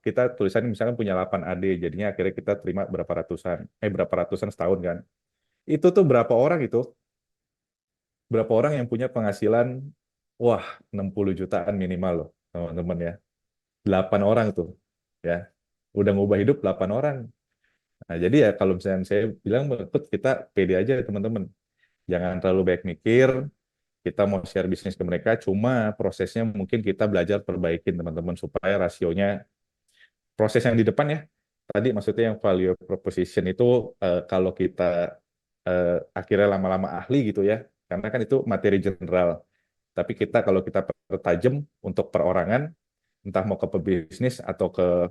kita tulisannya misalkan punya 8 AD jadinya akhirnya kita terima berapa ratusan setahun kan. Itu tuh berapa orang yang punya penghasilan wah 60 jutaan minimal loh teman-teman ya. 8 orang tuh ya. udah ngubah hidup 8 orang. Nah, jadi ya kalau misalnya saya bilang menurut kita pede aja teman-teman. Jangan terlalu banyak mikir, kita mau share bisnis ke mereka, cuma prosesnya mungkin kita belajar perbaikin teman-teman supaya rasionya, proses yang di depan ya, tadi maksudnya yang value proposition itu kalau kita akhirnya lama-lama ahli gitu ya, karena kan itu materi general, tapi kita kalau kita pertajam untuk perorangan, entah mau ke pebisnis atau ke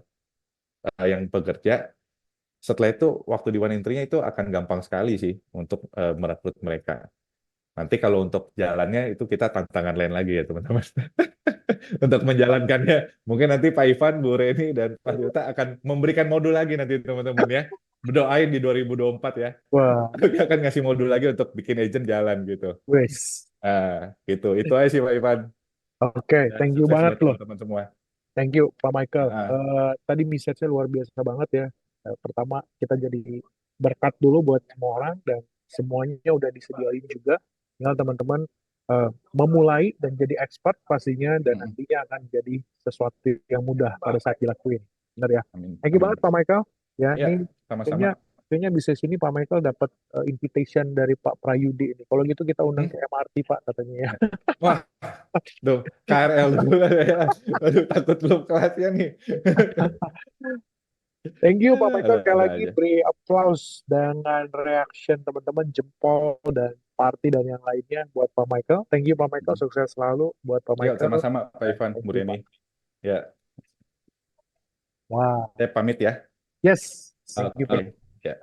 yang pekerja, setelah itu waktu di one entry-nya itu akan gampang sekali sih untuk merekrut mereka. Nanti kalau untuk jalannya itu kita tantangan lain lagi ya teman-teman. Untuk menjalankannya, mungkin nanti Pak Ivan, Bu Reni, dan Pak Yuta akan memberikan modul lagi nanti teman-teman ya. Berdoain di 2024 ya. Wah, Kita akan ngasih modul lagi untuk bikin agent jalan gitu. wes. Gitu. Itu aja sih Pak Ivan. Oke, Ya, thank you sukses banget buat loh. teman-teman semua. Thank you, Pak Michael. Ah, Tadi message-nya luar biasa banget ya. Pertama, kita jadi berkat dulu buat semua orang dan semuanya udah disediain juga. Tinggal teman-teman memulai dan jadi expert pastinya dan mm, nantinya akan jadi sesuatu yang mudah pada saat dilakuin. Benar ya? amin. Thank you Amin. banget Pak Michael. Ya, Ya, ini sama-sama. kayaknya bisnis ini Pak Michael dapat invitation dari Pak Prayudi ini. Kalau gitu kita undang Hmm? ke MRT Pak katanya ya. Wah, tuh KRL dulu ya. Aduh, takut belum kelasnya nih. Thank you Pak Michael, sekali Ada lagi aja. beri applause dengan reaction teman-teman, jempol dan party dan yang lainnya buat Pak Michael. Thank you Pak Michael, sukses selalu buat Pak Yuk, Michael. sama-sama Pak Dan Ivan, thank Bu you Reni. Pak. Ya, Wow, saya pamit ya. yes, thank you Pak. Oke. Ya.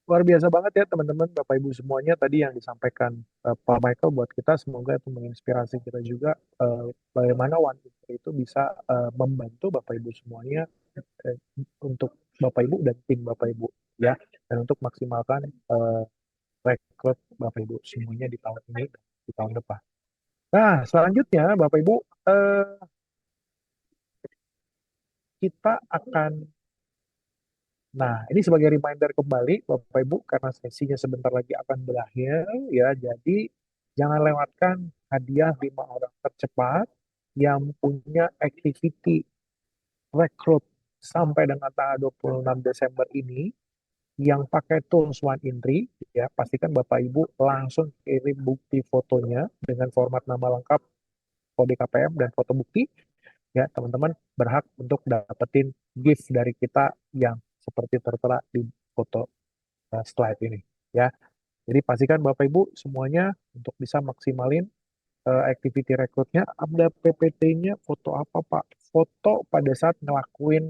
Luar biasa banget ya teman-teman, Bapak Ibu semuanya tadi yang disampaikan Pak Michael buat kita, semoga itu menginspirasi kita juga bagaimana One Indri itu bisa membantu Bapak Ibu semuanya untuk Bapak Ibu dan tim Bapak Ibu ya, dan untuk maksimalkan rekrut Bapak Ibu semuanya di tahun ini dan di tahun depan. Nah, selanjutnya Bapak Ibu kita akan, nah ini sebagai reminder kembali Bapak Ibu karena sesinya sebentar lagi akan berakhir ya, jadi jangan lewatkan hadiah 5 orang tercepat yang punya activity rekrut sampai dengan tanggal 26 Desember ini yang pakai tools One Indri ya, pastikan Bapak Ibu langsung kirim bukti fotonya dengan format nama lengkap, kode KPM dan foto bukti ya, teman-teman berhak untuk dapetin gift dari kita yang seperti tertera di foto slide ini ya. Jadi pastikan Bapak Ibu semuanya untuk bisa maksimalin activity rekrutnya. Ada PPT-nya foto apa Pak? Foto pada saat ngelakuin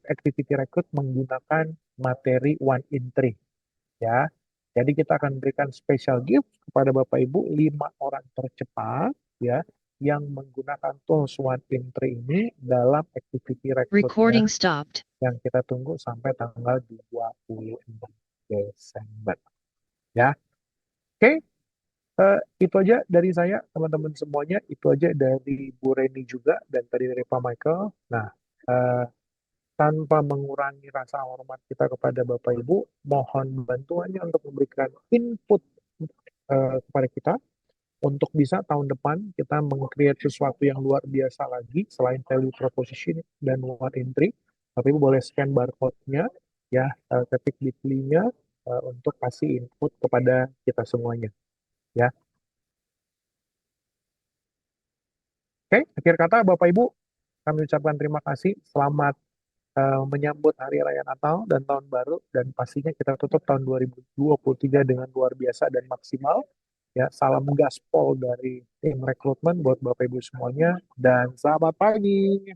activity rekrut menggunakan materi One in Three ya. Jadi kita akan berikan special gift kepada Bapak Ibu 5 orang tercepat ya yang menggunakan tools One in Three ini dalam activity rekrutnya Recording stopped. yang kita tunggu sampai tanggal 26 Desember ya. Oke, itu aja dari saya teman-teman semuanya, itu aja dari Bu Reni juga dan tadi dari Pak Michael. Nah, tanpa mengurangi rasa hormat kita kepada Bapak Ibu, mohon bantuannya untuk memberikan input kepada kita untuk bisa tahun depan kita meng-create sesuatu yang luar biasa lagi selain value proposition dan one entry. Bapak Ibu boleh scan barcode-nya ya, ketik bit.ly-nya untuk kasih input kepada kita semuanya ya. Oke, akhir kata Bapak Ibu kami ucapkan terima kasih. Selamat menyambut Hari Raya Natal dan Tahun Baru, dan pastinya kita tutup tahun 2023 dengan luar biasa dan maksimal. Ya, salam gaspol dari tim rekrutmen buat Bapak Ibu semuanya dan selamat pagi.